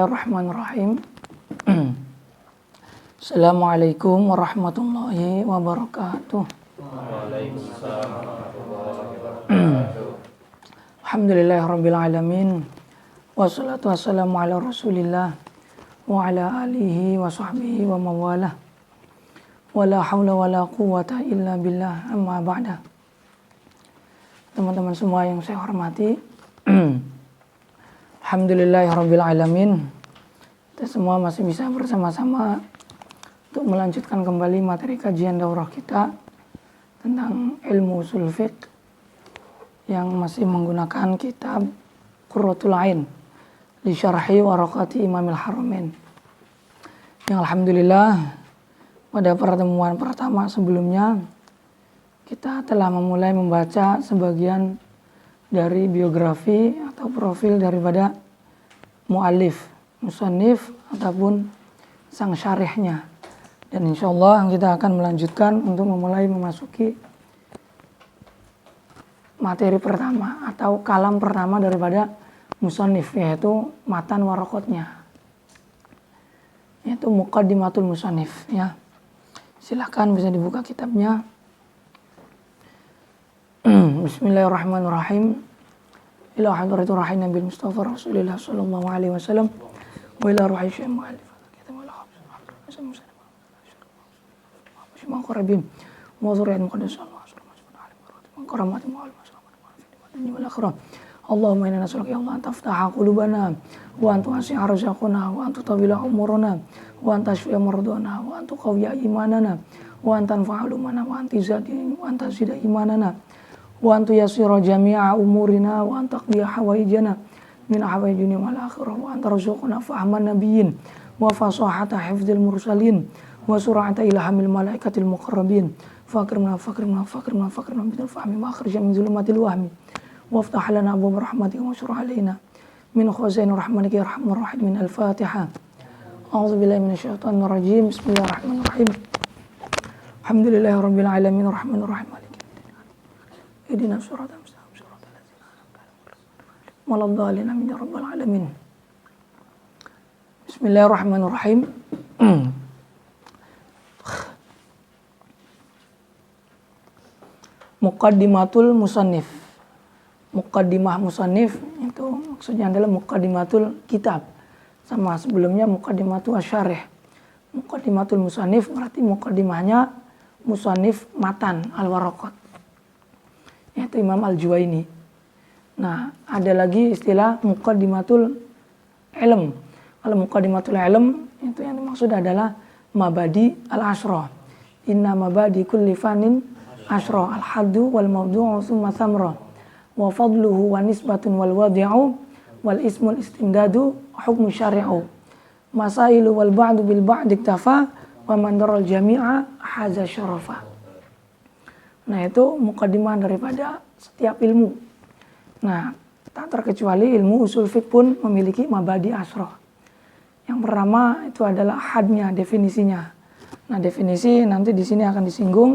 Bismillahirrahmanirrahim. Assalamualaikum warahmatullahi wabarakatuh. Waalaikumsalam warahmatullahi wabarakatuh. Alhamdulillahirabbil alamin. Wassalatu wassalamu ala Rasulillah wa ala alihi wa sahbihi wa mawalah. Wala haula wala quwwata illa billah, amma ba'da. Teman-teman semua yang saya hormati, alhamdulillahirabbil alamin. Kita semua masih bisa bersama-sama untuk melanjutkan kembali materi kajian daurah kita tentang ilmu usul fiqh yang masih menggunakan kitab Qurratul Ain li syarhi waraqati Imamil Haramain. Yang alhamdulillah pada pertemuan pertama sebelumnya kita telah memulai membaca sebagian dari biografi atau profil daripada mu'allif, musannif ataupun sang syarihnya. Dan insya Allah kita akan melanjutkan untuk memulai memasuki materi pertama atau kalam pertama daripada musannif, yaitu matan waraqatnya, yaitu muqaddimatul musannif ya. Silakan bisa dibuka kitabnya. Bismillahirrahmanirrahim. Ila hadratir rahim Nabi Mustafa Rasulullah sallallahu alaihi wasallam wa ila ruhi syekh mu'allif kitab al-Qarabin wa zuriyat muqaddas Allah karamat mu'allif wal akhirah. Allahumma inna nas'aluka ya Allah an taftaha qulubana wa an tuwasi'a arzaqana wa an tutawwila umurana wa an tashfi'a mardana wa an tuqawwiya imanana wa an tanfa'a ulumana wa an tazida imanana wa an tuyassira jami'a umurina wa an taqdiya hawaijana min hawaij dunya wal akhirah wa an tarzuqna fahman nabiyyin wa fasahata hifdzil mursalin wa sur'ata ilhamil malaikatil muqarrabin fakrimna bil fahmi wa akhrij min zulumatil wahmi waftah lana abwaab rahmatika wa syurah alaina min khazain rahmatika ya arhamar rahimin. Al-Fatihah. A'udzubillahi minasyaitonir rajim. Bismillahirrahmanirrahim. Alhamdulillahirabbil alamin arrahmanir rahim maliki ihdinas siratal mustaqim siratal ladzina an'amta 'alaihim ghairil maghdubi 'alaihim amin ya rabbal alamin. Bismillahirrahmanirrahim. Muqaddimatul musannif. Muqaddimah musannif itu maksudnya adalah muqaddimatul kitab. Sama sebelumnya muqaddimatul asyarih. Muqaddimatul musannif berarti muqaddimahnya musannif matan al-waraqat, yaitu Imam Al-Juwaini. Nah, ada lagi istilah muqaddimatul ilm. Kalau muqaddimatul ilm itu yang dimaksud adalah mabadi al-asyrah. Inna mabadi kulli fanin asyrah al-haddu wal mawdu'u thumma thamrah wa fadluhu wa nisbatun wal wadi'u wal ismul istimdadu hukmu syari'u masailu wal ba'du bil ba'd iktafa wa man daral jami'a haza syarafa. Nah, itu muqaddimah daripada setiap ilmu. Nah, tak terkecuali ilmu usul fiqh pun memiliki mabadi asyrah. Yang pertama itu adalah hadnya, definisinya. Nah, definisi nanti di sini akan disinggung.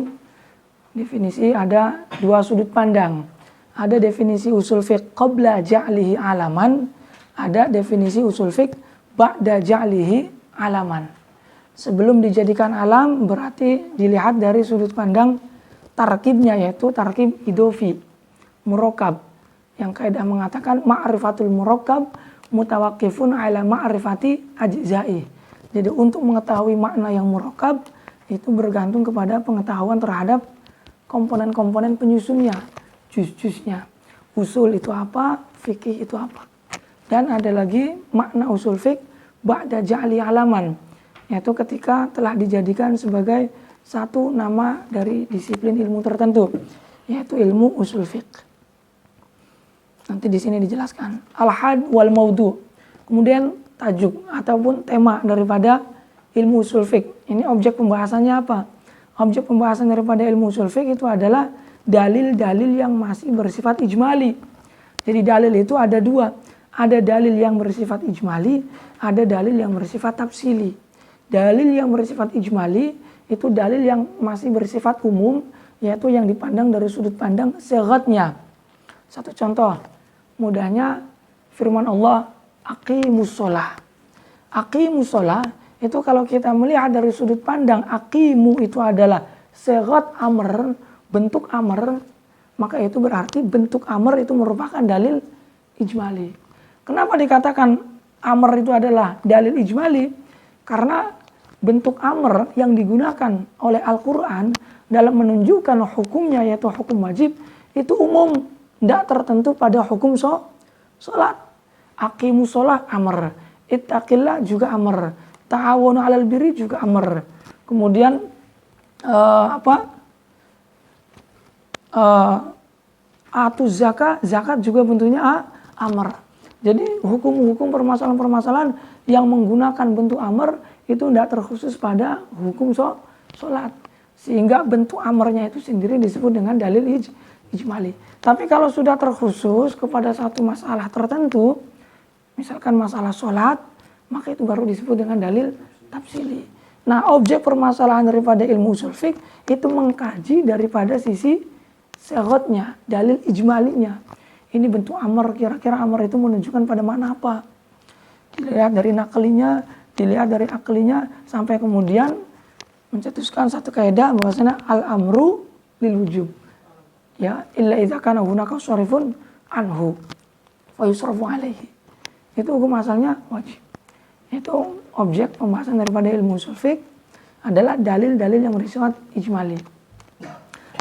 Definisi ada dua sudut pandang. Ada definisi usul fiqh qabla ja'lihi alaman, ada definisi usul fiqh ba'da ja'lihi alaman. Sebelum dijadikan alam berarti dilihat dari sudut pandang tarkibnya, yaitu tarkib idofi, murakkab. Yang kaidah mengatakan ma'rifatul murakkab mutawaqqifun ala ma'rifati ajza'i. Jadi untuk mengetahui makna yang murakkab itu bergantung kepada pengetahuan terhadap komponen-komponen penyusunnya, juz-juznya. Usul itu apa, fikih itu apa. Dan ada lagi makna usul fiqh ba'da ja'li alaman, yaitu ketika telah dijadikan sebagai satu nama dari disiplin ilmu tertentu, yaitu ilmu usul fiqh. Nanti di sini dijelaskan al-had wal maudu. Kemudian tajuk ataupun tema daripada ilmu usul fiqh. Ini objek pembahasannya apa? Objek pembahasan daripada ilmu usul fiqh itu adalah dalil-dalil yang masih bersifat ijmali. Jadi dalil itu ada dua. Ada dalil yang bersifat ijmali, ada dalil yang bersifat tafsili. Dalil yang bersifat ijmali itu dalil yang masih bersifat umum, yaitu yang dipandang dari sudut pandang sighatnya. Satu contoh mudahnya firman Allah, aqimus sholah. Aqimus sholah itu kalau kita melihat dari sudut pandang aqimu itu adalah sigat amr, bentuk amr, maka itu berarti bentuk amr itu merupakan dalil ijmali. Kenapa dikatakan amr itu adalah dalil ijmali? Karena bentuk amr yang digunakan oleh Al-Quran dalam menunjukkan hukumnya yaitu hukum wajib itu umum, tidak tertentu pada hukum sholat. Aqimus sholah amr, ittaqillah juga amr, ta'awunu 'alal birri juga amr. Kemudian atuz zakat juga bentuknya amr. Jadi hukum-hukum permasalahan-permasalahan yang menggunakan bentuk amr itu tidak terkhusus pada hukum sholat. Sehingga bentuk amrnya itu sendiri disebut dengan dalil ijmali. Tapi kalau sudah terkhusus kepada satu masalah tertentu, misalkan masalah sholat, maka itu baru disebut dengan dalil tafsili. Nah, objek permasalahan daripada ilmu ushul fiqh itu mengkaji daripada sisi sighatnya, dalil ijmalinya. Ini bentuk amr, kira-kira amr itu menunjukkan pada mana apa. Dilihat dari naklinya, dilihat dari aklinya, sampai kemudian mencetuskan satu kaidah bahwasanya al-amru lil wujub. Ya, illa idza kana hunaka sharifun anhu fa yusrafu alaihi. Itu hukum asalnya wajib. Itu objek pembahasan daripada ilmu ushul fiqh adalah dalil-dalil yang bersifat ijmali.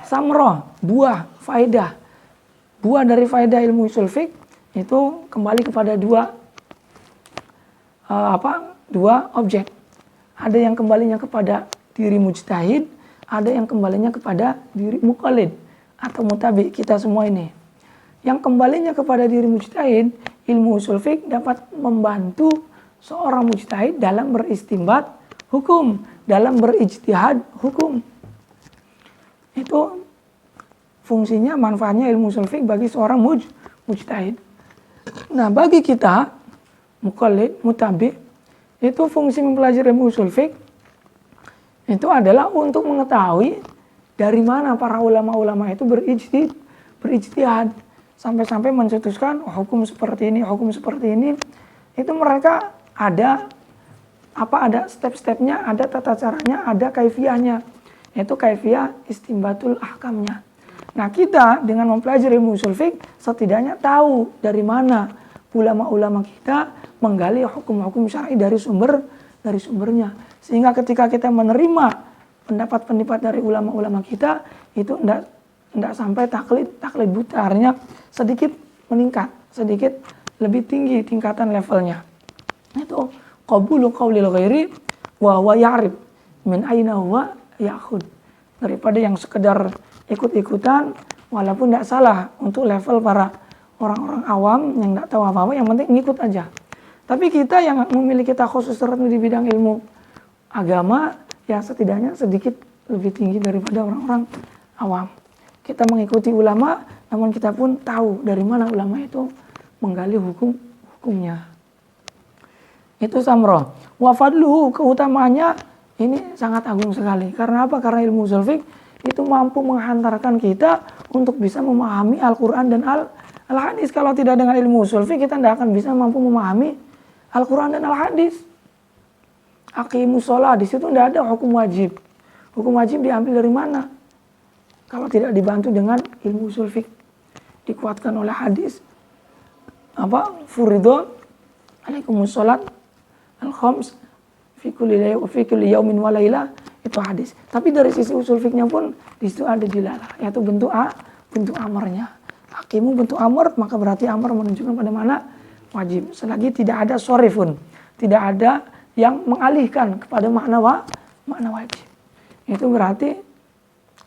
Samrah, buah, faedah. Buah dari faedah ilmu ushul fiqh itu kembali kepada dua objek. Ada yang kembalinya kepada diri mujtahid, ada yang kembalinya kepada diri muqallid atau mutabi, kita semua ini. Yang kembalinya kepada diri mujtahid, ilmu ushul fiqh dapat membantu seorang mujtahid dalam beristinbat hukum, dalam berijtihad hukum. Itu fungsinya, manfaatnya ilmu ushul fiqh bagi seorang mujtahid. Nah, bagi kita muqallid, mutabi, itu fungsi mempelajari ilmu ushul fiqh itu adalah untuk mengetahui dari mana para ulama-ulama itu berijtihad sampai-sampai mencetuskan hukum seperti ini, hukum seperti ini. Itu mereka ada step-stepnya, ada tata caranya, ada kaifiyahnya. Yaitu kaifiyah istinbatul ahkamnya. Nah, kita dengan mempelajari ilmu ushul fiqh setidaknya tahu dari mana ulama-ulama kita menggali hukum-hukum syar'i dari sumbernya. Sehingga ketika kita menerima pendapat-pendapat dari ulama-ulama kita itu tidak sampai taklid buta, artinya sedikit meningkat, sedikit lebih tinggi tingkatan levelnya. Itu qabulu qaulil ghairi wa huwa ya'rif min aina huwa ya'khud. Daripada yang sekedar ikut-ikutan walaupun tidak salah untuk level para orang-orang awam yang tidak tahu apa-apa, yang penting ngikut aja. Tapi kita yang memiliki khusus tertentu di bidang ilmu agama, ya setidaknya sedikit lebih tinggi daripada orang-orang awam. Kita mengikuti ulama, namun kita pun tahu dari mana ulama itu menggali hukumnya. Itu samrah. Wa fadluhu, keutamaannya ini sangat agung sekali. Karena apa? Karena ilmu ushul fiqh itu mampu menghantarkan kita untuk bisa memahami Al-Quran dan Al-Hadis. Kalau tidak dengan ilmu ushul fiqh, kita tidak akan bisa mampu memahami Al-Quran dan Al-Hadis. Aqimus sholah, di situ tidak ada hukum wajib. Hukum wajib diambil dari mana? Kalau tidak dibantu dengan ilmu ushul fiqh, dikuatkan oleh hadis. Furidho alaikumus sholat al-khams fi kulli yaumin wa lailah, itu hadis. Tapi dari sisi ushul fiqhnya pun di situ ada dilalah, yaitu bentuk amarnya. Aqimu bentuk amar, maka berarti amar menunjukkan pada mana wajib. Selagi tidak ada sorifun, tidak ada yang mengalihkan kepada makna wajib. Itu berarti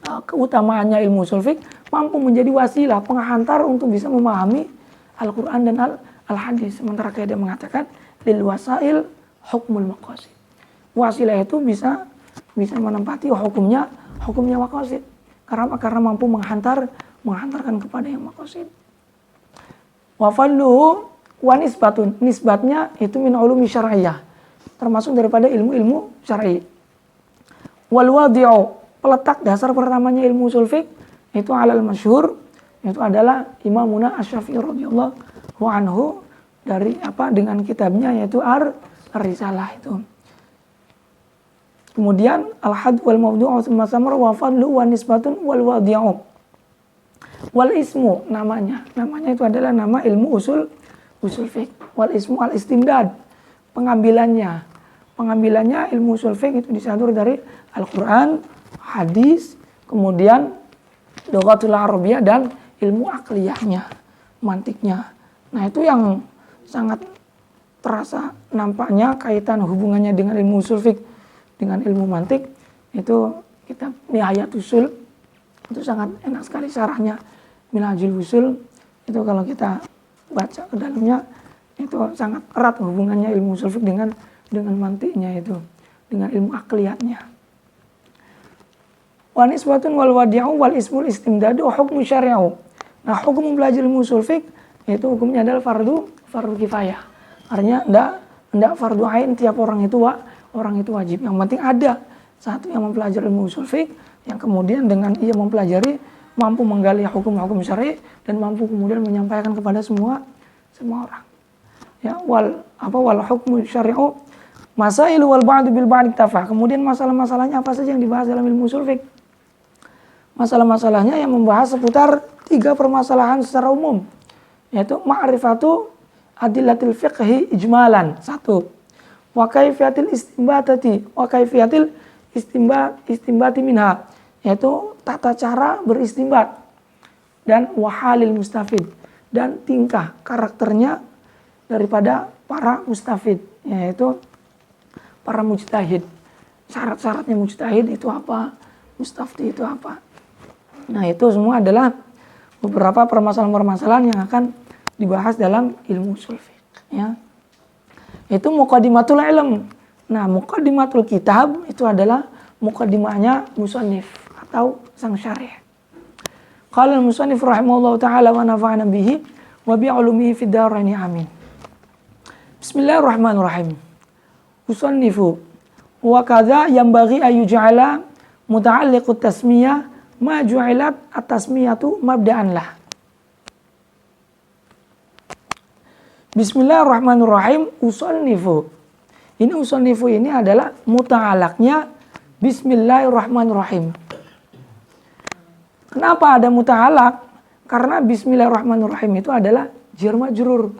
keutamaannya ilmu ushul fiqh mampu menjadi wasilah, penghantar untuk bisa memahami Al-Quran dan Al-Hadis. Sementara kaidah mengatakan lil wasail hukmul maqasid. Wasilah itu bisa menempati hukumnya maqasid. Karena mampu menghantarkan kepada yang maqasid. Wa falluhu wa nisbatun. Nisbatnya itu min ulumi syar'iyyah, termasuk daripada ilmu-ilmu syar'i. Wal wadi'u, peletak dasar pertamanya ilmu ushul fiqh itu alal masyhur, itu adalah Imamuna Asy-Syafi'i radhiyallahu anhu dengan kitabnya yaitu risalah itu. Kemudian al-hadd wal mawdu'u tsumma samar wa fadlu wa nisbatun wal wadi'u. Wal ismu namanya itu adalah nama ilmu usul fiqh. Wal ismu al istimdad, pengambilannya ilmu usul fiqh itu disadur dari Al-Qur'an, hadis, kemudian lughatul arabiyyah dan ilmu akliyahnya, mantiknya. Nah, itu yang sangat terasa nampaknya kaitan hubungannya dengan ilmu usul fiqh dengan ilmu mantik. Itu kitab Nihayat Usul itu sangat enak sekali syarahnya. Minhajul Usul itu kalau kita baca ke dalamnya itu sangat erat hubungannya ilmu usul fiqh dengan mantiknya itu, dengan ilmu akliyatnya. Wa nisbatun wal wadi'u wal ismul istimdadu hukmu syari'u. Nah, hukum belajar ilmu usul fiqh itu hukumnya adalah fardu kifayah. Artinya enggak fardu ain tiap orang itu wajib. Yang penting ada satu yang mempelajari ilmu usul fiqh yang kemudian dengan ia mempelajari mampu menggali hukum-hukum syar'i dan mampu kemudian menyampaikan kepada semua orang. Ya, wal hukmu syari'u masailu wal ba'du bil ba'd iktafa. Kemudian masalah-masalahnya apa saja yang dibahas dalam ilmu usul fiqh? Masalah-masalahnya yang membahas seputar 3 permasalahan secara umum, yaitu ma'rifatu adillatil fiqhi ijmalan, 1. Wa kaifiyatil istinbati minha, yaitu tata cara beristinbat, dan wahalil mustafid, dan tingkah karakternya daripada para mustafid, yaitu para mujtahid. Syarat-syaratnya mujtahid itu apa? Mustafti itu apa? Nah, itu semua adalah beberapa permasalahan-permasalahan yang akan dibahas dalam ilmu usul fiqh, ya. Itu muqaddimatul ilm. Nah, muqaddimatul kitab itu adalah muqaddimahnya musannif atau sang syarih. Qala al-musannif rahimahullahu taala wa nafa'ana bihi wa bi 'ulumihi fid dharain amin. Bismillahirrahmanirrahim. Musannifu wa kadza yanbaghi an yuj'ala muta'alliqut tasmiyah ma ju'ilat at-tasmiyatu mabda'an lah. Bismillahirrahmanirrahim. Usannifu. Ini usannifu ini adalah muta'alaknya Bismillahirrahmanirrahim. Kenapa ada muta'alak? Karena Bismillahirrahmanirrahim itu adalah jar majrur.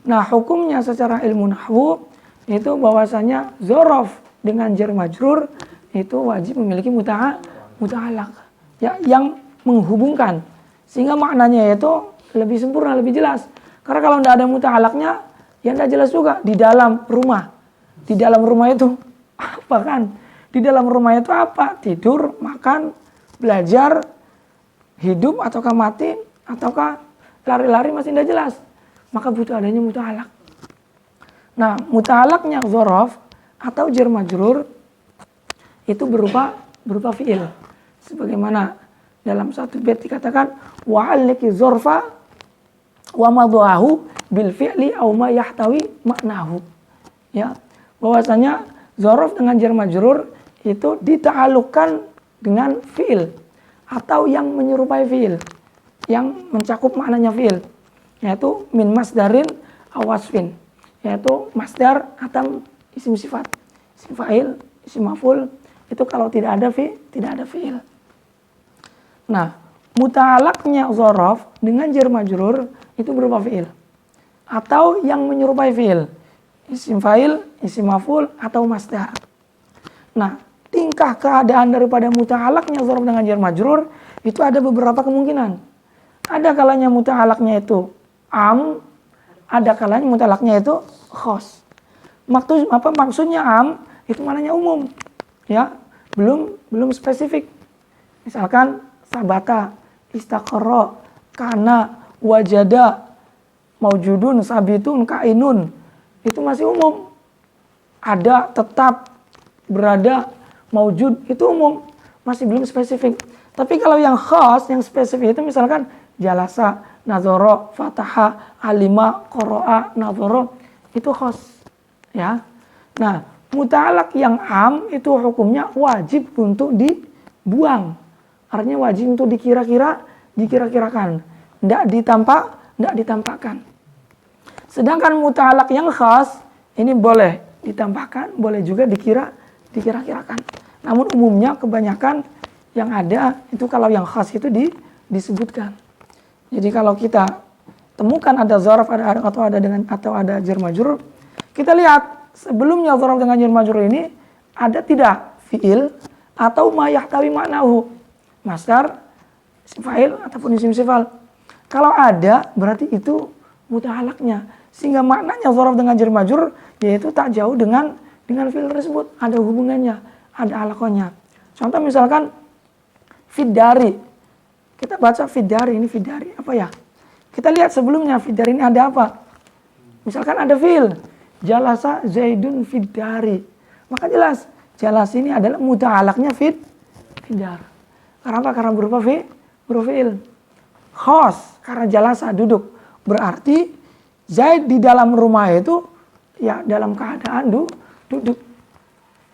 Nah, hukumnya secara ilmu nahwu itu bahwasanya dzaraf dengan jar majrur itu wajib memiliki muta'alak. Ya, yang menghubungkan, sehingga maknanya itu lebih sempurna, lebih jelas. Karena kalau tidak ada muta'alaknya, ya tidak jelas juga. Di dalam rumah itu apa kan? Di dalam rumah itu apa? Tidur, makan, belajar, hidup ataukah mati, ataukah lari-lari, masih tidak jelas. Maka butuh adanya muta'alak. Nah, muta'alaknya dzaraf atau jar majrur itu berupa fi'il. Sebagaimana dalam satu bait dikatakan wa'alliki dzarfa wa madhahu bil fi'li aw ma yahtawi maknahu. Ya, bahwasanya dzaraf dengan jar majrur itu dita'alluqkan dengan fi'il atau yang menyerupai fi'il, yang mencakup maknanya fi'il, yaitu min masdarin aw wasfin, yaitu masdar atau isim sifat, isim fa'il, isim maf'ul. Itu kalau tidak ada fi'il. Nah, muta'alaknya dzaraf dengan jar majrur itu berupa fi'il atau yang menyerupai fi'il, isim fa'il, isim maf'ul atau masdar. Nah, tingkah keadaan daripada muta'alaknya dzaraf dengan jar majrur itu ada beberapa kemungkinan. Ada kalanya muta'alaknya itu am, ada kalanya muta'alaknya itu khos. Maksudnya am itu maknanya umum, ya, belum spesifik. Misalkan sabata, istaqarra, kana, wajada, maujudun, sabitun, kainun, itu masih umum. Ada, tetap, berada, maujud, itu umum, masih belum spesifik. Tapi kalau yang khas, yang spesifik itu misalkan jalasa, nazara, fataha, alima, qara'a, nazara, itu khas, ya. Nah, muta'alak yang am itu hukumnya wajib untuk dibuang. Artinya wajib untuk dikira-kirakan, tidak ditampakkan. Sedangkan muta'alak yang khas ini boleh ditambahkan, boleh juga dikira-kirakan. Namun umumnya kebanyakan yang ada itu kalau yang khas itu disebutkan. Jadi kalau kita temukan ada zaraf atau ada jar majrur, kita lihat sebelumnya zaraf dengan jar majrur ini ada tidak fiil atau ma yahtawi ma'nahu, masdar, isim fa'il ataupun isim sifal. Kalau ada berarti itu muta'alaqnya, sehingga maknanya zaraf dengan jar majrur yaitu tak jauh dengan fiil tersebut, ada hubungannya, ada alaqahnya. Contoh misalkan fiddari, kita baca fiddari, ini fiddari apa ya? Kita lihat sebelumnya fiddari ini ada apa? Misalkan ada fiil jalasa zaidun fiddari, maka jelas jalas ini adalah muta'alaqnya fiddar. Karena apa? Karena berupa fiil. Khos karena jalasa duduk, berarti Zaid di dalam rumah itu ya dalam keadaan duduk.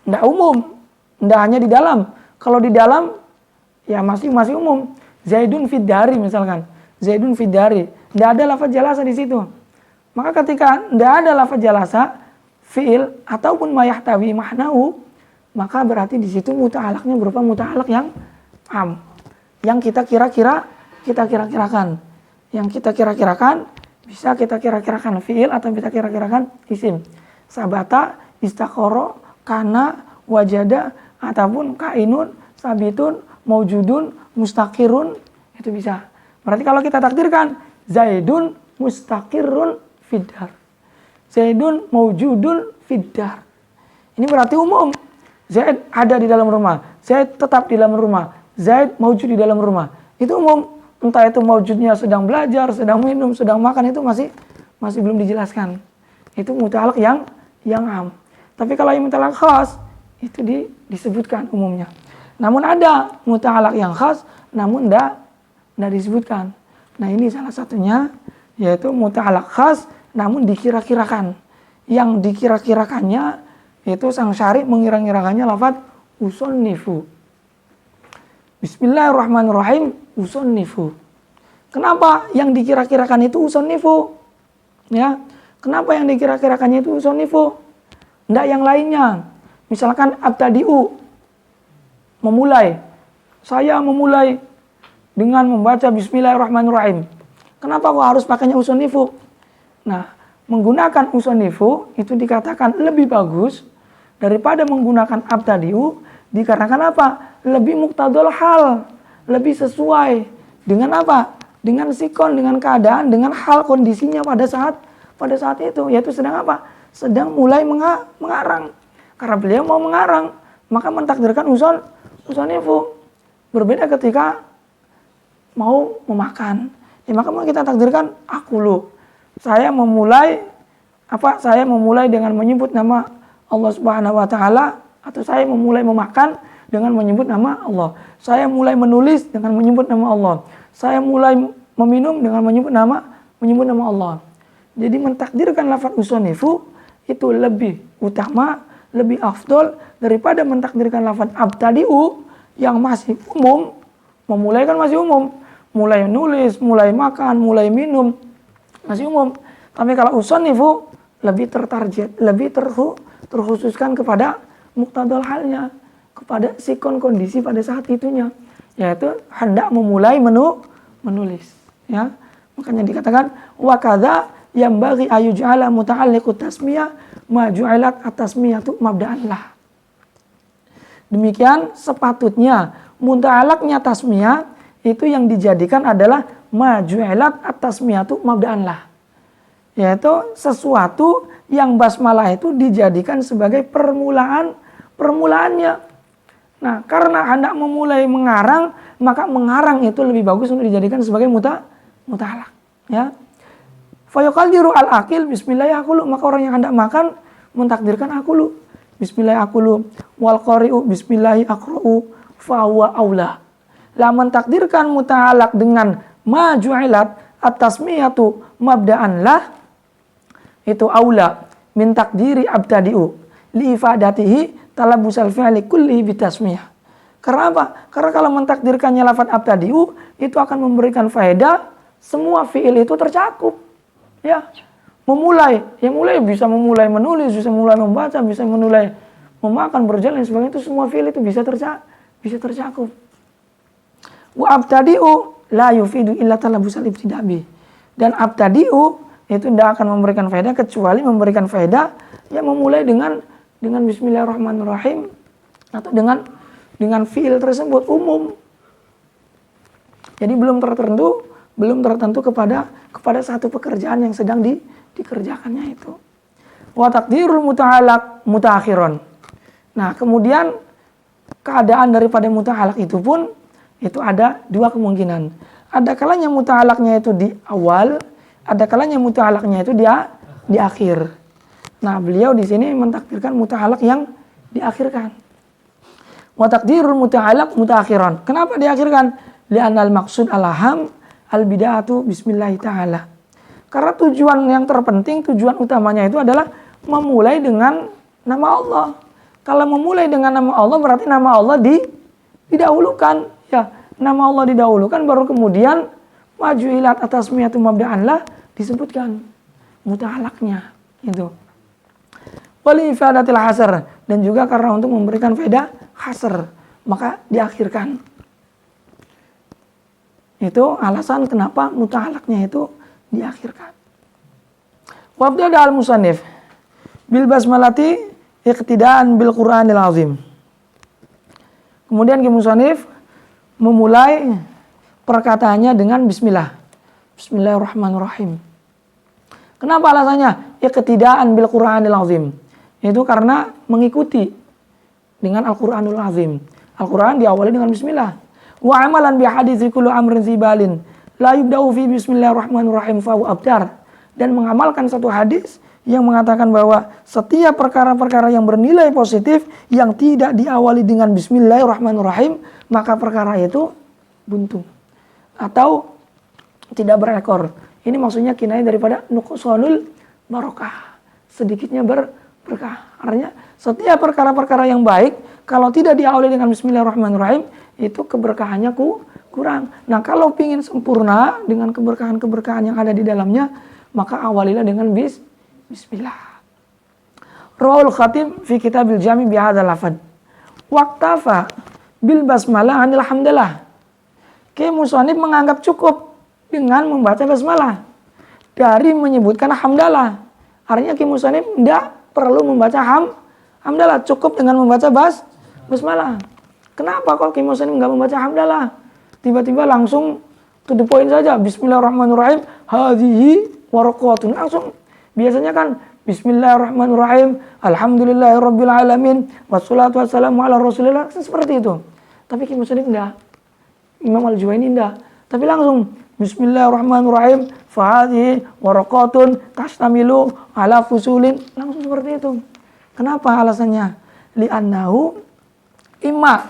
Tidak umum, tidak hanya di dalam. Kalau di dalam ya masih umum. Zaidun fiddari misalkan, Zaidun fiddari, tidak ada lafaz jalasa di situ. Maka ketika tidak ada lafaz jalasa, fiil ataupun ma yahtawi ma'nahu, maka berarti di situ muta'alaqnya berupa muta'alaq yang am, yang kita kira-kirakan. Yang kita kira-kirakan bisa kita kira-kirakan fiil atau kita kira-kirakan isim. Sabata, istaqara, kana, wajada, ataupun kainun, sabitun, maujudun, mustaqirun, itu bisa. Berarti kalau kita takdirkan Zaidun mustaqirun fiddar, Zaidun maujudun fiddar, ini berarti umum. Zaid ada di dalam rumah, Zaid tetap di dalam rumah, Zaid maujud di dalam rumah, itu umum. Entah itu maujudnya sedang belajar, sedang minum, sedang makan, itu masih belum dijelaskan. Itu muta'alaq yang am. Tapi kalau yang muta'alaq khas itu disebutkan umumnya. Namun ada muta'alaq yang khas namun tidak disebutkan. Nah, ini salah satunya, yaitu muta'alaq khas namun dikira-kirakan. Yang dikira-kirakannya itu sang syari mengira-kirakannya lafaz usunnifu. Bismillahirrahmanirrahim, usunnifu. Kenapa yang dikira-kirakan itu usunnifu? Ya, kenapa yang dikira-kirakannya itu usunnifu? Tidak yang lainnya. Misalkan abtadi'u, memulai. Saya memulai dengan membaca Bismillahirrahmanirrahim. Kenapa kok harus pakainya usunnifu? Nah, menggunakan usunnifu itu dikatakan lebih bagus daripada menggunakan abtadi'u, dikarenakan apa? Lebih muqtadul hal, lebih sesuai dengan apa? Dengan sikon, dengan keadaan, dengan hal kondisinya pada saat itu, yaitu sedang apa? Sedang mulai mengarang. Karena beliau mau mengarang, maka mentakdirkan usunnifu. Berbeda ketika mau memakan, ya maka mau kita takdirkan akulu. Saya memulai dengan menyebut nama Allah Subhanahu wa taala, atau saya memulai memakan dengan menyebut nama Allah. Saya mulai menulis dengan menyebut nama Allah. Saya mulai meminum dengan menyebut nama Allah. Jadi mentakdirkan lafaz usunnifu itu lebih utama, lebih afdol daripada mentakdirkan lafaz abtadi'u yang masih umum. Memulai kan masih umum. Mulai nulis, mulai makan, mulai minum, masih umum. Tapi kalau usunnifu lebih tertarget, lebih terkhususkan kepada muqtadal halnya, kepada sikon kondisi pada saat itunya, yaitu hendak memulai menulis, ya. Makanya dikatakan wa kadza yambaghi ayuj'ala muta'alliqut tasmiyah ma ju'ilat at-tasmiyatu mabda'an lah. Demikian sepatutnya muta'alaqnya tasmiyah itu yang dijadikan adalah ma ju'ilat at-tasmiyatu mabda'an lah, yaitu sesuatu yang basmalah itu dijadikan sebagai permulaannya. Nah, karena hendak memulai mengarang, maka mengarang itu lebih bagus untuk dijadikan sebagai muta'alaq, ya. Fa yuqaddiru al-aqil bismillahirrahmanirrahim, maka orang yang hendak makan mentakdirkan akulu bismillahirrahmanirrahim, wal qari'u bismillahirrahmanirrahim fa huwa aula. Lah mentakdirkan muta'alaq dengan ma ju'ilat at-tasmiyatu mabda'an lah, itu aula min takdiri abtadi'u li ifadatihi talabusal fi'li kulli bitasmiyah. Karena apa? Karena kalau mentakdirkannya lafaz abtadi'u itu akan memberikan faedah semua fi'il itu tercakup. Ya. mulai bisa memulai menulis, bisa mulai membaca, bisa memulai memakan, berjalan dan sebagainya, itu semua fi'il itu bisa tercakup. Wa abtadi'u la yufidu illa talabusal ibtida'i. Dan abtadi'u itu tidak akan memberikan faedah kecuali memberikan faedah yang memulai dengan bismillahirrahmanirrahim atau dengan fi'il tersebut umum. Jadi belum tertentu kepada satu pekerjaan yang sedang dikerjakannya itu. Wa taqdirul muta'alaq mutaakhiron. Nah, kemudian keadaan daripada muta'alaq itu pun itu ada dua kemungkinan. Ada kalanya muta'alaqnya itu di awal, ada kalanya muta'alaqnya itu di akhir. Nah, beliau di sini mentakdirkan muta'alaq yang diakhirkan. Wa taqdirul muta'alaq mutaakhiran. Kenapa diakhirkan? Li'anal maqsud al-aham al-bida'atu bismillah ta'ala. Karena tujuan yang terpenting, tujuan utamanya itu adalah memulai dengan nama Allah. Kalau memulai dengan nama Allah berarti nama Allah didahulukan. Ya, nama Allah didahulukan baru kemudian maju ilat atas miyatu mabda'an lah disebutkan muta'alaqnya itu. Wali ifadatil hasr, dan juga karena untuk memberikan faedah hasr maka diakhirkan. Itu alasan kenapa muta'alaqnya itu diakhirkan. Wabda al-musannif bil basmalati iqtidaan bil Qur'anil azim. Kemudian musannif memulai perkataannya dengan bismillah. Bismillahirrahmanirrahim. Kenapa alasannya? Iqtidaan bil Qur'anil azim. Itu karena mengikuti dengan Al-Qur'anul azim. Al-Qur'an diawali dengan bismillah. Wa amalan bi haditsi kullu amrin zibalin la yubda'u fi bismillahirrahmanirrahim fa abtar. Dan mengamalkan satu hadis yang mengatakan bahwa setiap perkara-perkara yang bernilai positif yang tidak diawali dengan bismillahirrahmanirrahim maka perkara itu buntu atau tidak berekor. Ini maksudnya kinayah daripada nuqsanul barokah, sedikitnya berkah. Artinya setiap perkara-perkara yang baik kalau tidak diawali dengan bismillahirrahmanirrahim itu keberkahannya kurang. Nah, kalau ingin sempurna dengan keberkahan-keberkahan yang ada di dalamnya, maka awalilah dengan bismillah. Rawal Khatib fi Kitabil Jami' bi hadzal lafadz. Waqtafa bil basmalah anil hamdalah. Musannif menganggap cukup dengan membaca basmalah dari menyebutkan hamdalah. Artinya musannif tidak perlu membaca hamdalah, cukup dengan membaca basmalah. Kenapa kok musannif enggak membaca hamdalah? Tiba-tiba langsung to the point saja, bismillahirrahmanirrahim, hadhihi waraqatun. Langsung. Biasanya kan bismillahirrahmanirrahim, alhamdulillahirabbil alamin, wassalatu wassalamu ala rasulillah, seperti itu. Tapi musannif enggak. Imam Al-Juwaini enggak. Tapi langsung bismillahirrahmanirrahim, fa hadhihi waraqatun tashtamilu ala fusulin. Langsung seperti itu. Kenapa alasannya? Li'annahu imma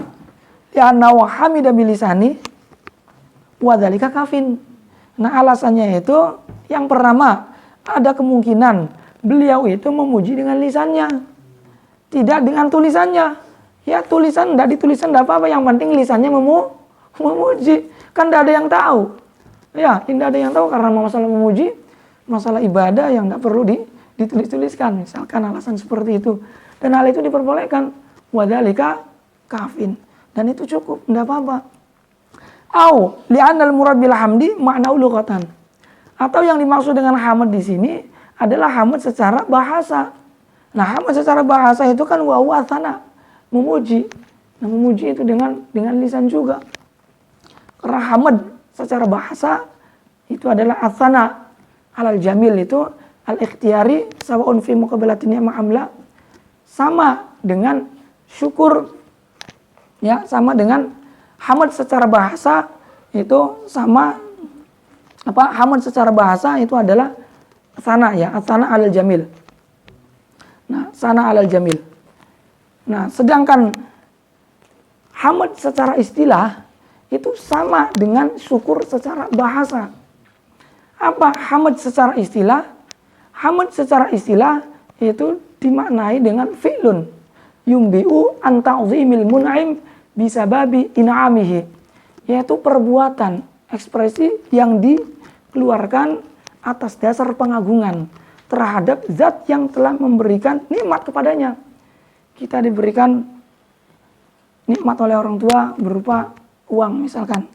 li'annahu hamida bilisani wa dzalika kafin. Nah, alasannya itu yang pertama, ada kemungkinan beliau itu memuji dengan lisannya, tidak dengan tulisannya. Ya, tulisan enggak ditulisan enggak apa-apa, yang penting lisannya memuji. Kan enggak ada yang tahu. Ya, tidak ada yang tahu karena masalah memuji, masalah ibadah yang enggak perlu ditulis-tuliskan. Misalkan alasan seperti itu. Dan hal itu diperbolehkan. Wa dzalika kafin. Dan itu cukup, enggak apa-apa. Au li'anal murad bil hamdi ma'na'u lughatan. Atau yang dimaksud dengan hamd di sini adalah hamd secara bahasa. Nah, hamd secara bahasa itu kan wa huwa tsana, memuji. Nah, memuji itu dengan lisan juga. Karena hamd secara bahasa itu adalah atsana alal jamil, itu al-ikhtiyari sawa'un fi muqabalatin ni'mah amla, sama dengan syukur. Ya, sama dengan hamd secara bahasa itu sama hamd secara bahasa itu adalah sana, ya, sana alal jamil. Nah, sana alal jamil. Nah, sedangkan hamd secara istilah itu sama dengan syukur secara bahasa. Apa hamd secara istilah? Hamd secara istilah itu dimaknai dengan fi'lun yumbi'u an ta'zimil mun'im bisababi in'amihi, yaitu perbuatan, ekspresi yang dikeluarkan atas dasar pengagungan, terhadap zat yang telah memberikan nikmat kepadanya. Kita diberikan nikmat oleh orang tua berupa uang misalkan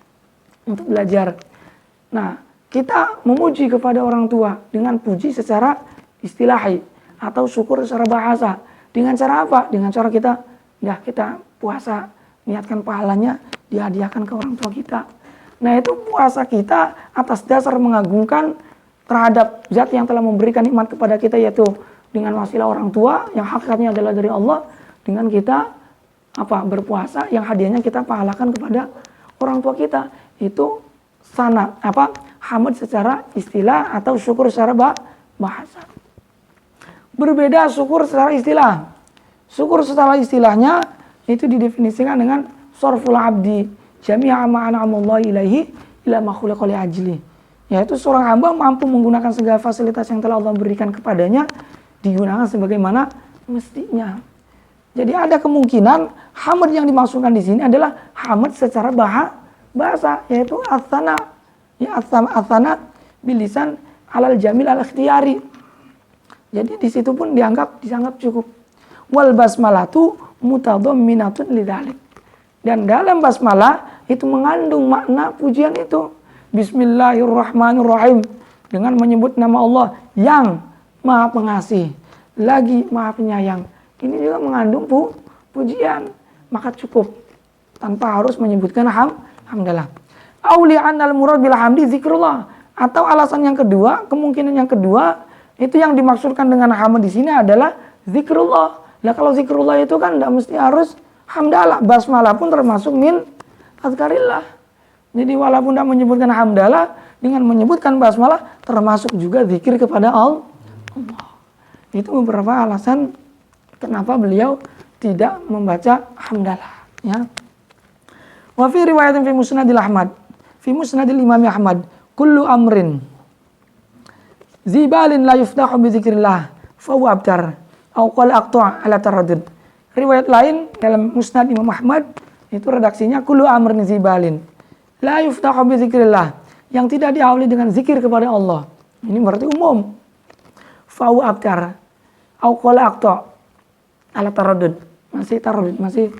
untuk belajar. Nah, kita memuji kepada orang tua dengan puji secara istilahi atau syukur secara bahasa. Dengan cara apa? Dengan cara kita puasa, niatkan pahalanya dihadiahkan ke orang tua kita. Nah, itu puasa kita atas dasar mengagungkan terhadap zat yang telah memberikan nikmat kepada kita, yaitu dengan wasilah orang tua yang hakikatnya adalah dari Allah, dengan kita berpuasa yang hadiahnya kita pahalakan kepada orang tua kita. Itu hamd secara istilah atau syukur secara bahasa. Berbeda syukur secara istilah. Syukur secara istilahnya itu didefinisikan dengan sorful abdi jami'a ma an'amallahu ilaihi ila ma khuliqa li ajli. Yaitu seorang hamba mampu menggunakan segala fasilitas yang telah Allah berikan kepadanya digunakan sebagaimana mestinya. Jadi ada kemungkinan hamd yang dimaksudkan di sini adalah hamd secara bahasa, yaitu atsana. Ya, atsana bilisan alal jamil al ikhtiyari. Jadi di situ pun dianggap cukup. Wal basmalatu mutadamminatun lidzalik. Dan dalam basmalah itu mengandung makna pujian itu. Bismillahirrahmanirrahim. Dengan menyebut nama Allah yang Maha Pengasih, lagi Maha Penyayang. Ini juga mengandung pujian. Maka cukup tanpa harus menyebutkan hamdalah. Auli'an al-murad bil hamdi zikrullah. Atau alasan yang kedua, kemungkinan yang kedua, itu yang dimaksudkan dengan hamd di sini adalah zikrullah. Nah, kalau zikrullah itu kan tidak mesti harus hamdalah. Basmalah pun termasuk min azkarillah. Jadi walaupun tidak menyebutkan hamdalah, dengan menyebutkan basmalah termasuk juga zikir kepada Allah. Itu beberapa alasan kenapa beliau tidak membaca hamdalah. Ya. Wa fi riwayatin fi musnadil Ahmad, fi musnadil Imam Ahmad, kullu amrin zibalin la yuftahu bi zikrillah fa huwa abtar au qala aqta' ala taraddud. Riwayat lain dalam Musnad Imam Ahmad itu redaksinya kullu amrin zibalin la yuftahu bi zikrillah, yang tidak diawali dengan zikir kepada Allah. Ini berarti umum. Fa huwa abtar au qala aqta' ala taraddud. Masih taraddud, masih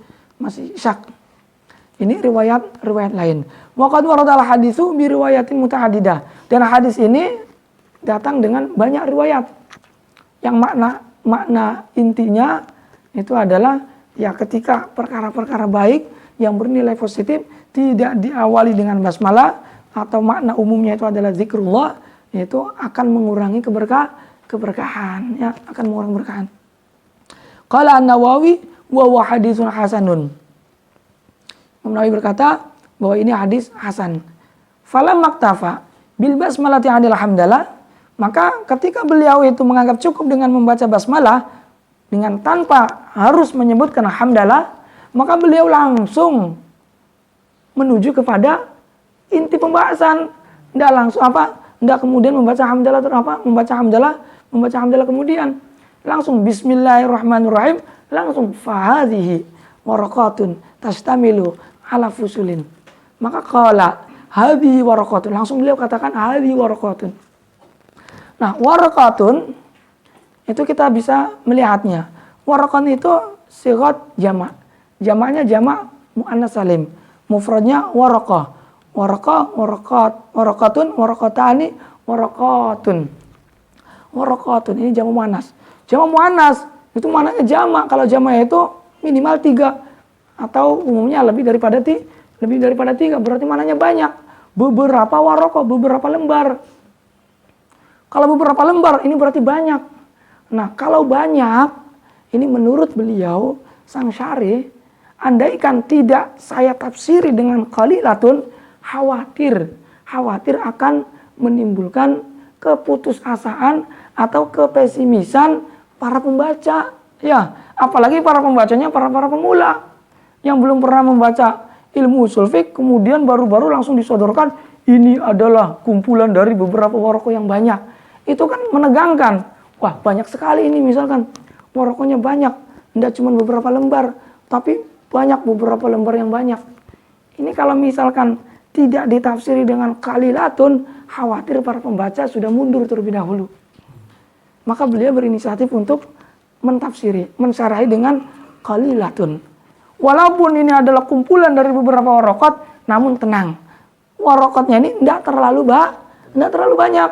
syak. Ini riwayat lain. Wa qad warada al-haditsu bi riwayatin muta'addidah. Dan hadis ini datang dengan banyak riwayat. Yang makna intinya itu adalah ya ketika perkara-perkara baik yang bernilai positif tidak diawali dengan basmalah atau makna umumnya itu adalah zikrullah, itu akan mengurangi keberkahan, ya, akan mengurangi keberkahan. Qala An-Nawawi wa huwa haditsun hasanun. Imam Nawawi berkata bahwa ini hadis hasan. Falam maktafa bil basmalati adil hamdalah, maka ketika beliau itu menganggap cukup dengan membaca basmalah dengan tanpa harus menyebutkan hamdalah, maka beliau langsung menuju kepada inti pembahasan. Tidak langsung tidak kemudian membaca hamdalah kemudian. Langsung bismillahirrahmanirrahim, langsung fahadhihi warakatun tashtamilu ala fusulin. Maka qala hadhihi warakatun, langsung beliau katakan hadhihi warakatun. Nah, warakatun itu kita bisa melihatnya. Warakatun itu sigat jamak. Jamaknya jamak muannas salim. Mufradnya warakah. Warakatun, warakatani, warakatun. Warakatun ini jamak muannas. Jamak muannas itu maknanya jamak. Kalau jamak itu minimal 3 atau umumnya lebih daripada 3, berarti maknanya banyak. Beberapa warakah, beberapa lembar. Kalau beberapa lembar ini berarti banyak. Nah, kalau banyak, ini menurut beliau sang syarih, andaikan tidak saya tafsiri dengan qalilatun, khawatir akan menimbulkan keputusasaan atau kepesimisan para pembaca. Ya, apalagi para pembacanya para pemula yang belum pernah membaca ilmu ushul fiqh, kemudian baru-baru langsung disodorkan ini adalah kumpulan dari beberapa warokoh yang banyak. Itu kan menegangkan. Wah, banyak sekali ini misalkan. Warokohnya banyak. Tidak cuma beberapa lembar, tapi banyak beberapa lembar yang banyak. Ini kalau misalkan tidak ditafsiri dengan qalilatun, khawatir para pembaca sudah mundur terlebih dahulu. maka beliau berinisiatif untuk mentafsiri, mensyarahi dengan qalilatun. Walaupun ini adalah kumpulan dari beberapa waraqat, namun tenang, waraqatnya ini tidak terlalu banyak,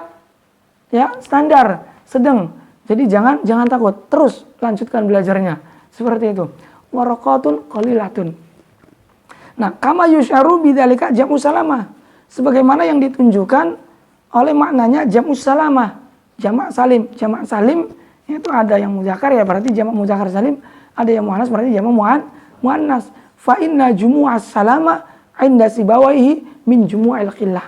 ya, standar, sedang. Jadi jangan takut, terus lanjutkan belajarnya seperti itu. Waraqatun qalilatun. Nah, kama yusyaru bidzalika jam'u salamah, sebagaimana yang ditunjukkan oleh maknanya jam'u salamah, jamak salim. Jamak salim itu ada yang muzakkar, ya berarti jamak muzakkar salim, ada yang muannas berarti jamak muannas. Fa inna jumu'as salama 'inda sibawaihi min jumu'il qillah.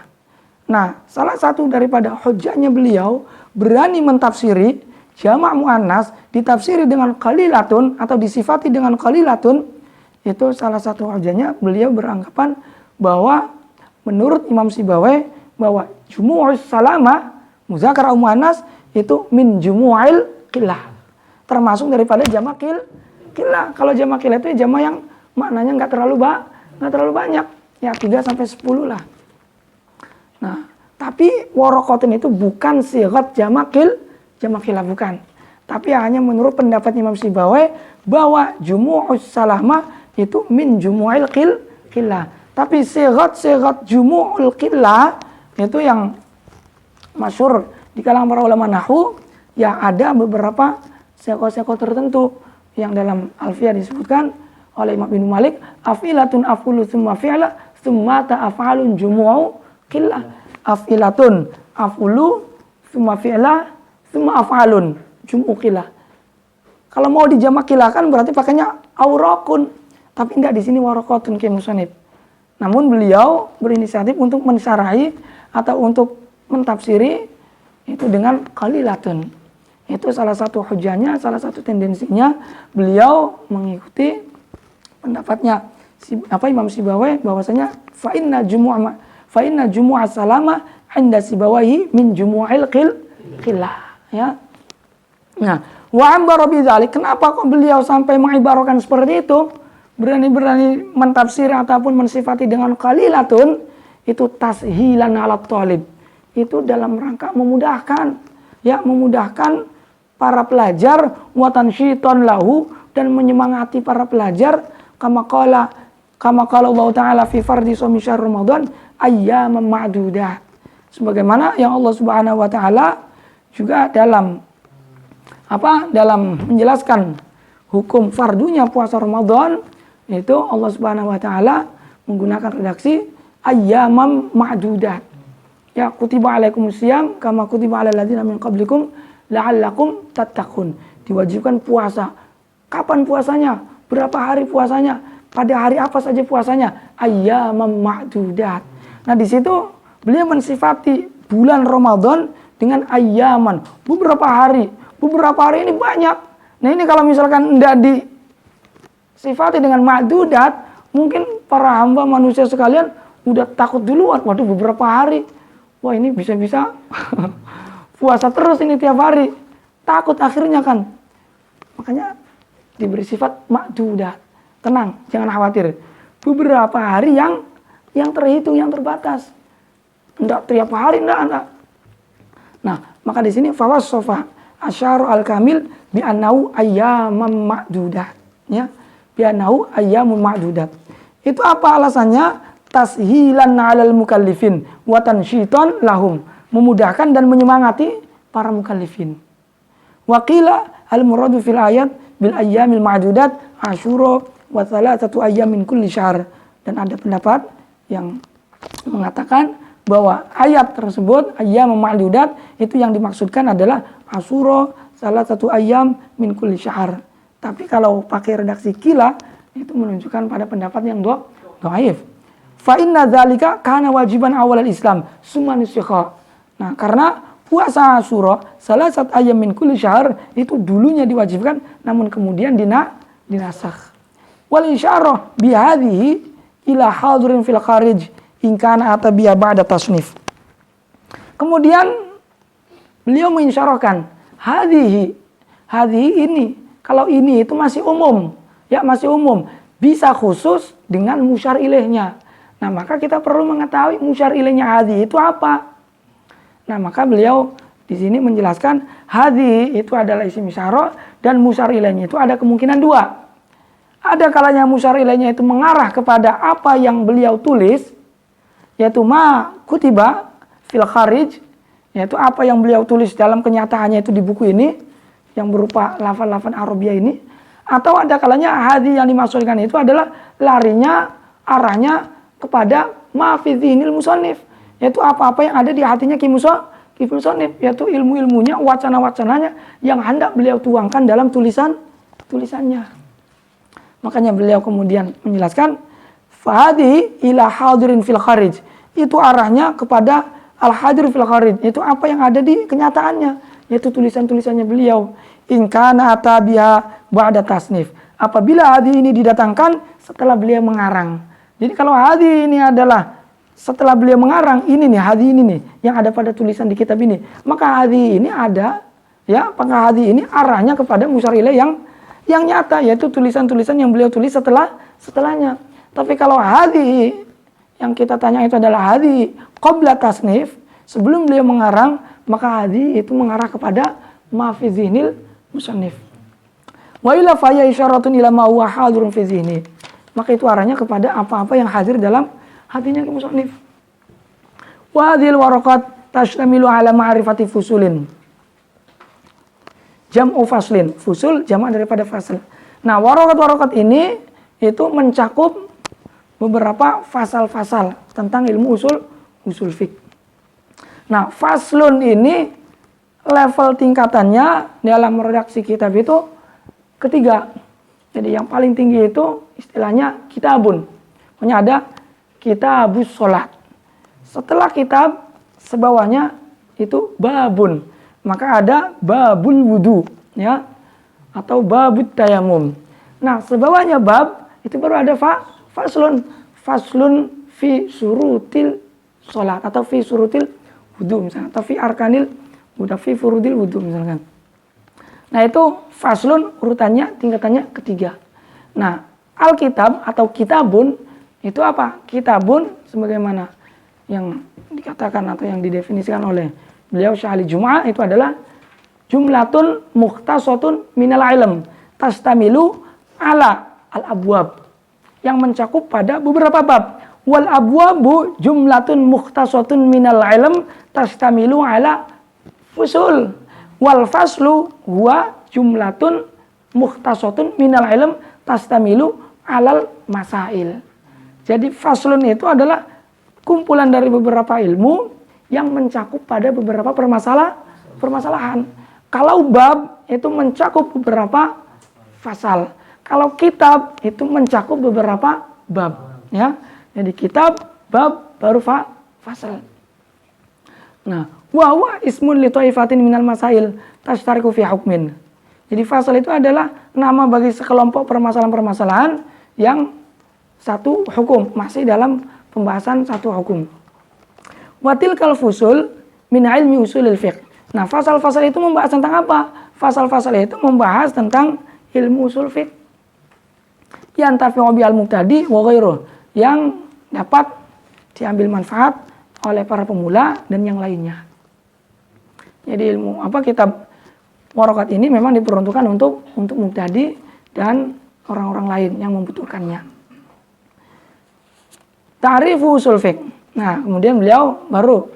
Nah, salah satu daripada hujjahnya beliau berani mentafsiri jamak muannas ditafsiri dengan qalilatun atau disifati dengan qalilatun, itu salah satu hujjahnya beliau beranggapan bahwa menurut Imam Sibawai bahwa jumu'us salama muzakkar au muannas itu min jumu'il qillah, termasuk daripada jamak qillah. Kalau jamak qillah itu jamak yang maknanya enggak terlalu banyak, ya 3 sampai 10 lah. Nah, tapi waraqatun itu bukan sighat jamak qillah, bukan. Tapi hanya menurut pendapat Imam Sibawai bahwa jumu'us salama itu min jumu'il qillah. Tapi sighat jumu'ul qillah itu yang masyhur di kalangan para ulama nahwu, ya ada beberapa seko-seko tertentu yang dalam Alfiyah disebutkan oleh Imam bin Malik, afilatun afulu tsumma fi'la tsumma ta'afalun jumu'u qillah. Afilatun afulu tsumma fi'la tsumma afalun jumu'u qillah. Kalau mau dijamak qillah kan berarti pakainya auraqun, tapi enggak, di sini waraqatun ke musannif. Namun beliau berinisiatif untuk mensyarahi atau untuk mentafsiri itu dengan qalilatun. Itu salah satu hujahnya, salah satu tendensinya beliau mengikuti pendapatnya Imam Sibawai bahwasanya fa inna jumu'a salama 'inda Sibawaihi min jumu'il qillah, ya. Nah, wa ambara bidzalik, kenapa kok beliau sampai mengibarahkan seperti itu? Berani-berani mentafsir ataupun mensifati dengan qalilatun, itu tashilan 'ala thalib. Itu dalam rangka memudahkan para pelajar, wa tansyiton lahu, dan menyemangati para pelajar, kama qala Allah Ta'ala fi fardhi shaumi syahr Ramadan ayyaman ma'dudah. Sebagaimana yang Allah Subhanahu wa taala juga dalam menjelaskan hukum fardunya puasa Ramadan, itu Allah Subhanahu wa taala menggunakan redaksi ayyaman ma'dudah. Ya, kutiba alaikumusiyam kama kutiba alal ladzina min qablikum la'allakum tattaqun. Diwajibkan puasa. Kapan puasanya? Berapa hari puasanya? Pada hari apa saja puasanya? Ayyaman ma'dudat. Nah, di situ beliau mensifati bulan Ramadan dengan ayyaman, beberapa hari. Beberapa hari ini banyak. Nah, ini kalau misalkan tidak disifati dengan ma'dudat, mungkin para hamba manusia sekalian udah takut duluan. Waduh, beberapa hari. Wah, ini bisa-bisa puasa terus ini tiap hari. Takut akhirnya kan. Makanya diberi sifat ma'dudat. Tenang, jangan khawatir. Beberapa hari yang terhitung, yang terbatas. Enggak tiap hari, enggak. Nah, maka di sini fawassofa asy'aru al-kamil bi annahu ayyaman ma'dudat. Ya, bi annahu ayyamun ma'dudat. Itu apa alasannya? Tashilan 'alal mukallifin wa tansyiton lahum, memudahkan dan menyemangati para mukallifin. Wa qila al-muradu fil ayat bil ayyamil ma'dudat Asyura wa thalathatu ayyamin kulli syahr. Dan ada pendapat yang mengatakan bahwa ayat tersebut ayyam ma'dudat itu yang dimaksudkan adalah Asyura salah satu ayyam min kulli syahr. Tapi kalau pakai redaksi qila itu menunjukkan pada pendapat yang dhaif. Fa inna dzalika kana wajiban awal al-Islam summa nusikha. Nah, karena puasa Asyura salah satu ayyam min kulli syahr itu dulunya diwajibkan namun kemudian dinasakh. Wal isyarah bi hadhihi ila hadirin fil kharij in kana atabiya ba'da tasnif. Kemudian beliau mengisyarahkan hadhihi ini, kalau ini itu masih umum, ya masih umum, bisa khusus dengan musyar ilaihnya. Nah, maka kita perlu mengetahui musyar ilaihnya hadhihi itu apa. Nah, maka beliau di sini menjelaskan hadhi itu adalah isim isyarah dan musyar ilaihnya itu ada kemungkinan dua. Ada kalanya musyar ilaihnya itu mengarah kepada apa yang beliau tulis, yaitu ma kutiba fil kharij, yaitu apa yang beliau tulis dalam kenyataannya itu di buku ini yang berupa lafaz-lafaz Arabia ini. Atau ada kalanya hadhi yang dimaksudkan itu adalah larinya, arahnya kepada ma fi dzihnil musannif, yaitu apa-apa yang ada di hatinya Ki musannif, yaitu ilmu-ilmunya, wacana-wacananya yang hendak beliau tuangkan dalam tulisannya. Makanya beliau kemudian menjelaskan fahadi ila hadirin fil kharij, itu arahnya kepada al hadir fil kharij, itu apa yang ada di kenyataannya, yaitu tulisan-tulisannya beliau. In kana atabiha ba'da tasnif, apabila hadi ini didatangkan setelah beliau mengarang. Jadi kalau hadi ini adalah setelah beliau mengarang, ini nih hadi ini nih yang ada pada tulisan di kitab ini, maka hadi ini ada, ya, maka hadi ini arahnya kepada musyar ilaih yang nyata, yaitu tulisan-tulisan yang beliau tulis setelahnya. Tapi kalau hadi yang kita tanya itu adalah hadi qabla tasnif, sebelum beliau mengarang, maka hadi itu mengarah kepada ma fi dzihnil musannif. Wa ila fa ya isyaratun ila ma huwa hadirun fi dzihni, maka itu arahnya kepada apa-apa yang hadir dalam hatinya ke musannif. Wa hadhil waraqat tashtamilu ala ma'rifati fusulin. Jam'u faslin, fusul jamak daripada fasl. Nah, waraqat-waraqat ini itu mencakup beberapa fasal-fasal tentang ilmu usul fiqh. Nah, faslun ini level tingkatannya dalam redaksi kitab itu ketiga. Jadi yang paling tinggi itu istilahnya kitabun. Pokoknya ada kitabus sholat. Setelah kitab sebawahnya itu babun, maka ada babul wudu, ya, atau babut tayamum. Nah, sebawahnya bab itu baru ada faslun fi surutil sholat atau fi surutil wudu misalnya, atau fi arkanil wudu, fi furudil wudu misalkan. Nah, itu faslun urutannya tingkatannya ketiga. Nah, alkitab atau kitabun itu apa? Kitabun sebagaimana yang dikatakan atau yang didefinisikan oleh beliau Syahli Jum'ah itu adalah jumlatun mukhtasatun minal ilm tastamilu ala al-abwab, yang mencakup pada beberapa bab. Wal abwabu jumlatun mukhtasatun minal ilm tastamilu ala fusul. Wal faslu huwa jumlatun mukhtasatun minal ilm tastamilu alal masail. Jadi faslun itu adalah kumpulan dari beberapa ilmu yang mencakup pada beberapa permasalahan. Kalau bab itu mencakup beberapa fasal. Kalau kitab itu mencakup beberapa bab, ya. Jadi kitab, bab, baru fasal. Nah, wa huwa ismun li thaifatin minal masail tashtariku fi hukmin. Jadi fasal itu adalah nama bagi sekelompok permasalahan-permasalahan yang satu hukum, masih dalam pembahasan satu hukum. Watil kal fusul min ilmi usulil fiqh. Nah, fasal-fasal itu membahas tentang apa? Fasal-fasal itu membahas tentang ilmu usul fiqh. Yang tafi'u bi'al mubtadi wa ghairuh, yang dapat diambil manfaat oleh para pemula dan yang lainnya. Jadi ilmu kitab waraqat ini memang diperuntukkan untuk mubtadi dan orang-orang lain yang membutuhkannya. Ta'rifu usul fiqh. Nah, kemudian beliau baru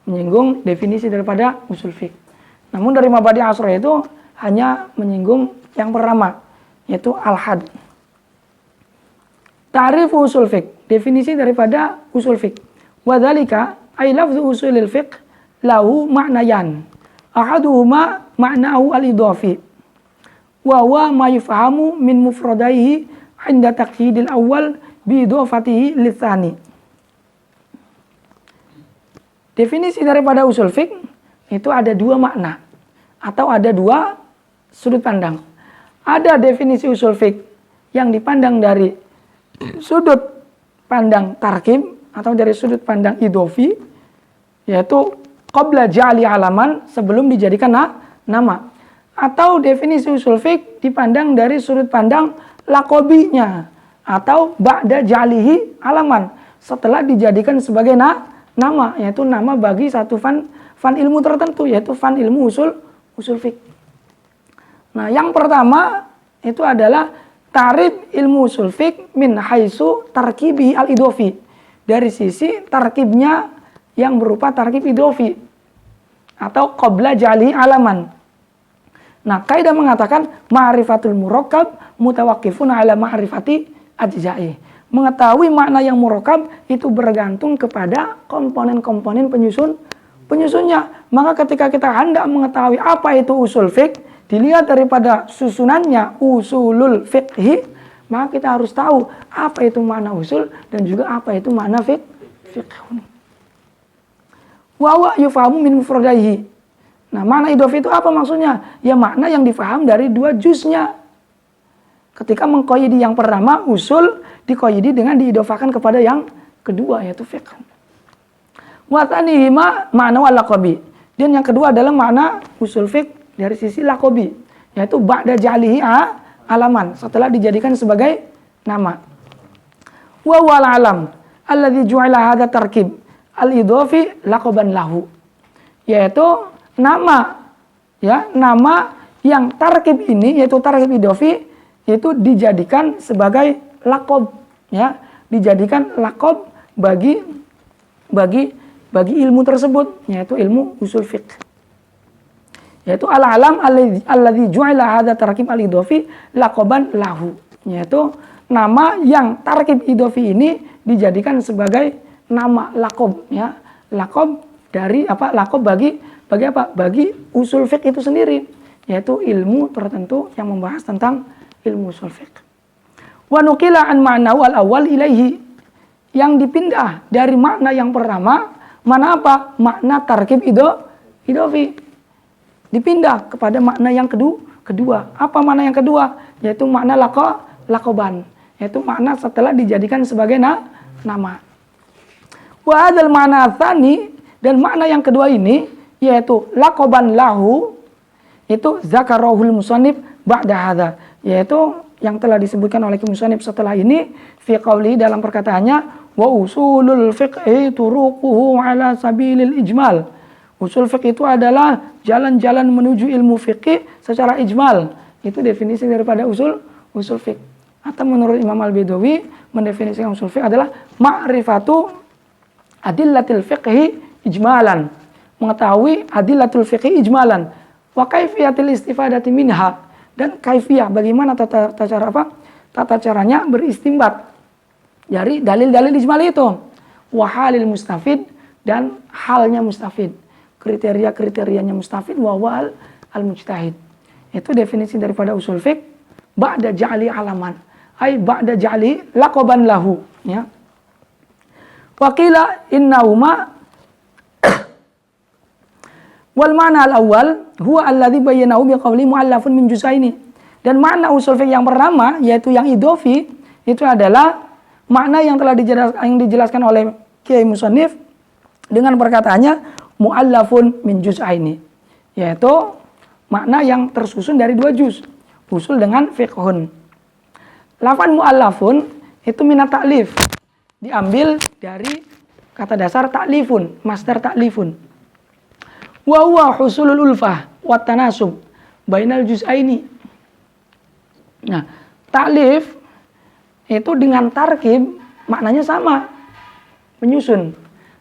menyinggung definisi daripada usul fiqh. Namun dari Mabadi Asrah itu hanya menyinggung yang pertama, yaitu al-had. Ta'rifu usul fiqh, definisi daripada usul fiqh. Wa dzalika ay lafzu usulil fiqh lahu ma'nayan. Ahaduhuma ma'nahu al-idafi. Wa huwa ma yufhamu min mufradaihi 'inda taqyidil awwal bi idafatihi litsani. Definisi daripada usul fiqh itu ada dua makna atau ada dua sudut pandang. Ada definisi usul fiqh yang dipandang dari sudut pandang tarkib atau dari sudut pandang idofi, yaitu qabla ja'li alaman, sebelum dijadikan nama. Atau definisi usul fiqh dipandang dari sudut pandang lakobinya atau ba'da ja'lihi alaman, setelah dijadikan sebagai nama, yaitu nama bagi satu fan ilmu tertentu, yaitu fan ilmu usul fiqh. Nah, yang pertama itu adalah ta'rif ilmu usul fiqh min haitsu tarkibi al-idofi. Dari sisi tarkibnya yang berupa tarkib idofi atau qabla jali alaman. Nah, kaidah mengatakan ma'rifatul murakkab mutawaqqifun ala ma'rifati ajza'i. Mengetahui makna yang murakkab itu bergantung kepada komponen-komponen penyusunnya. Maka ketika kita hendak mengetahui apa itu usul fiqh, dilihat daripada susunannya usulul fiqhi, maka kita harus tahu apa itu makna usul dan juga apa itu makna fiqh. Wa huwa yufahamu min mufradaihi. Nah, makna idofi itu apa maksudnya? Ya makna yang difaham dari dua juznya. Ketika mengqayyidi yang pertama usul, diqayyidi dengan diidofakan kepada yang kedua yaitu fiqh. Wa tsanihima makna wal laqabi. Dan yang kedua adalah makna usul fiqh dari sisi laqabi, yaitu ba'da ja'lihi alaman, setelah dijadikan sebagai nama. Wa wal alam alladzi ju'ila hadza tarkib al-idofi laqaban lahu. Yaitu nama, ya, nama yang tarkib ini yaitu tarkib idofi itu dijadikan sebagai laqab, ya, dijadikan laqab bagi ilmu tersebut, yaitu ilmu usul fiqh. Yaitu al-alam alladzi ju'ila hadza tarkib al-idofi laqaban lahu. Yaitu nama yang tarkib idofi ini dijadikan sebagai nama laqab, ya. Laqab dari apa? Laqab bagi apa? Bagi usul fiqh itu sendiri, yaitu ilmu tertentu yang membahas tentang ilmu usul fiqh. Wa nuqila an ma'nahu al-awwal ilaihi. Yang dipindah dari makna yang pertama, mana apa? Makna tarkib idofi. Dipindah kepada makna yang kedua. Apa makna yang kedua? Yaitu makna laqaban. Yaitu makna setelah dijadikan sebagai nama. Wa hadzal makna tsani, dan makna yang kedua ini yaitu laqaban lahu, itu zakarahul musannif ba'da hadza, yaitu yang telah disebutkan oleh musannif setelah ini fi qauli, dalam perkataannya wa usulul fiqhi turuquhu ala sabilil ijmal. Usul fiqh itu adalah jalan-jalan menuju ilmu fiqh secara ijmal. Itu definisi daripada usul fiqh. Atau menurut Imam Al-Baidawi mendefinisikan usul fiqh adalah ma'rifatu adillatil fiqhi ijmalan. Mengetahui adillatul fiqhi ijmalan. Wa kaifiyatil istifadati minha, dan kaifiyah bagaimana tata caranya beristimbat dari dalil-dalil ijmal itu. Wa halil mustafid, dan halnya mustafid. Kriteria-kriterianya mustafid wa wal al-mujtahid. Itu definisi daripada usul fiqh ba'da ja'li alaman, ay ba'da ja'li laqaban lahu, ya. Wa qila innahuma wal ma'na al-awwal huwa alladhi bayyanahu bi qawli mu'allafun min juz'aini. Dan makna usul fiqh yang pertama yaitu yang idofi itu adalah makna yang telah dijelaskan oleh Kiai Musannif dengan perkataannya mu'allafun min juz'aini, yaitu makna yang tersusun dari dua juz, usul dengan fiqhun. Lafaz mu'allafun itu minat ta'lif, diambil dari kata dasar ta'lifun, masdar ta'lifun. Wa huwa husulul ulfah wa tanasub bainal juz'aini. Nah, ta'lif itu dengan tarkib maknanya sama, menyusun.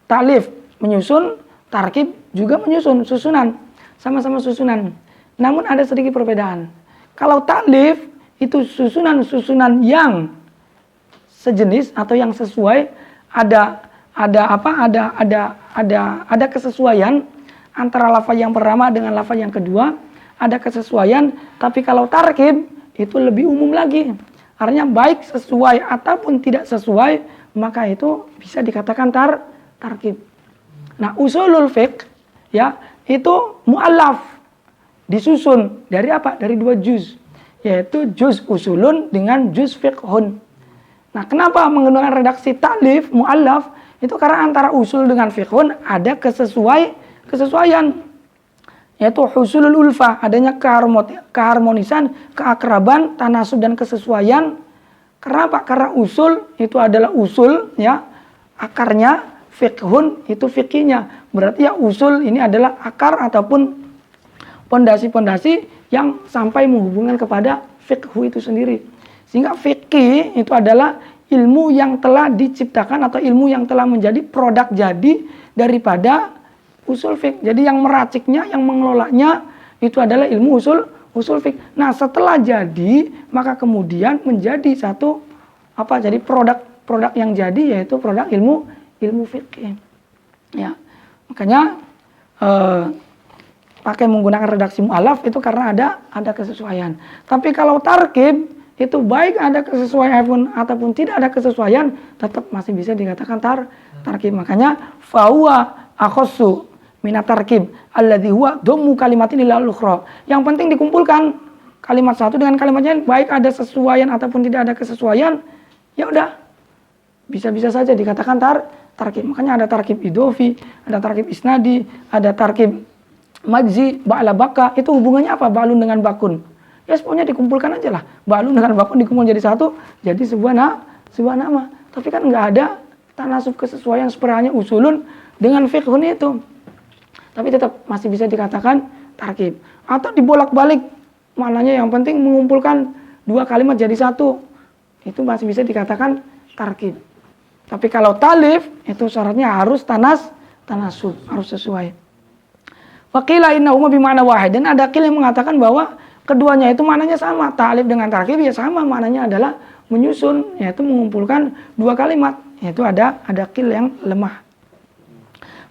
Ta'lif menyusun, tarkib juga menyusun, susunan, sama-sama susunan. Namun ada sedikit perbedaan. Kalau ta'lif itu susunan yang sejenis atau yang sesuai, ada kesesuaian antara lafaz yang pertama dengan lafaz yang kedua, ada kesesuaian. Tapi kalau tarkib itu lebih umum lagi. Artinya baik sesuai ataupun tidak sesuai, maka itu bisa dikatakan tarkib. Nah, usulul fiqh, ya, itu mu'allaf, disusun dari apa? Dari dua juz, yaitu juz usulun dengan juz fiqhun. Nah, kenapa menggunakan redaksi ta'lif mu'allaf? Itu karena antara usul dengan fiqhun ada kesesuaian, yaitu husulul ulfah, adanya keharmonisan, keakraban, tanasub dan kesesuaian. Kenapa? Karena usul itu adalah usul, ya, akarnya, fiqhun itu fikihnya. berarti ya usul ini adalah akar ataupun pondasi-pondasi yang sampai menghubungkan kepada fiqhu itu sendiri. Sehingga fikih itu adalah ilmu yang telah diciptakan atau ilmu yang telah menjadi produk jadi daripada usul fiqh. Jadi yang meraciknya, yang mengelolanya itu adalah ilmu usul fiqh. Nah, setelah jadi, maka kemudian menjadi satu jadi produk yang jadi, yaitu produk ilmu fikih. Ya. Makanya pakai menggunakan redaksi mu'alaf itu karena ada kesesuaian. Tapi kalau tarkib itu baik ada kesesuaian ataupun tidak ada kesesuaian, tetap masih bisa dikatakan tarkib. Makanya fahuwa akhassu minat tarkib alladzi huwa dhammu kalimatin ila al-ukhra. Yang penting dikumpulkan kalimat satu dengan kalimatnya, baik ada sesuaian ataupun tidak ada kesesuaian, ya udah bisa-bisa saja dikatakan tarkib. Makanya ada tarkib idofi, ada tarkib isnadi, ada tarkib majzi, ba'la baka. Itu hubungannya apa? Ba'lun dengan bakun. Ya semuanya dikumpulkan aja lah. Ba'lun dengan bakun dikumpul jadi satu, jadi sebuah nama. Tapi kan nggak ada tanasub kesesuaian seperti hanya usulun dengan fiqhun itu. Tapi tetap masih bisa dikatakan tarkib. Atau dibolak-balik, maknanya yang penting mengumpulkan dua kalimat jadi satu. Itu masih bisa dikatakan tarkib. Tapi kalau talif, itu syaratnya harus tanasub, harus sesuai. Waqila innahuma bima'na wahid. Dan ada qil yang mengatakan bahwa keduanya itu maknanya sama. Ta'alif dengan tarkib ya sama, maknanya adalah menyusun, yaitu mengumpulkan dua kalimat. Yaitu ada qil yang lemah.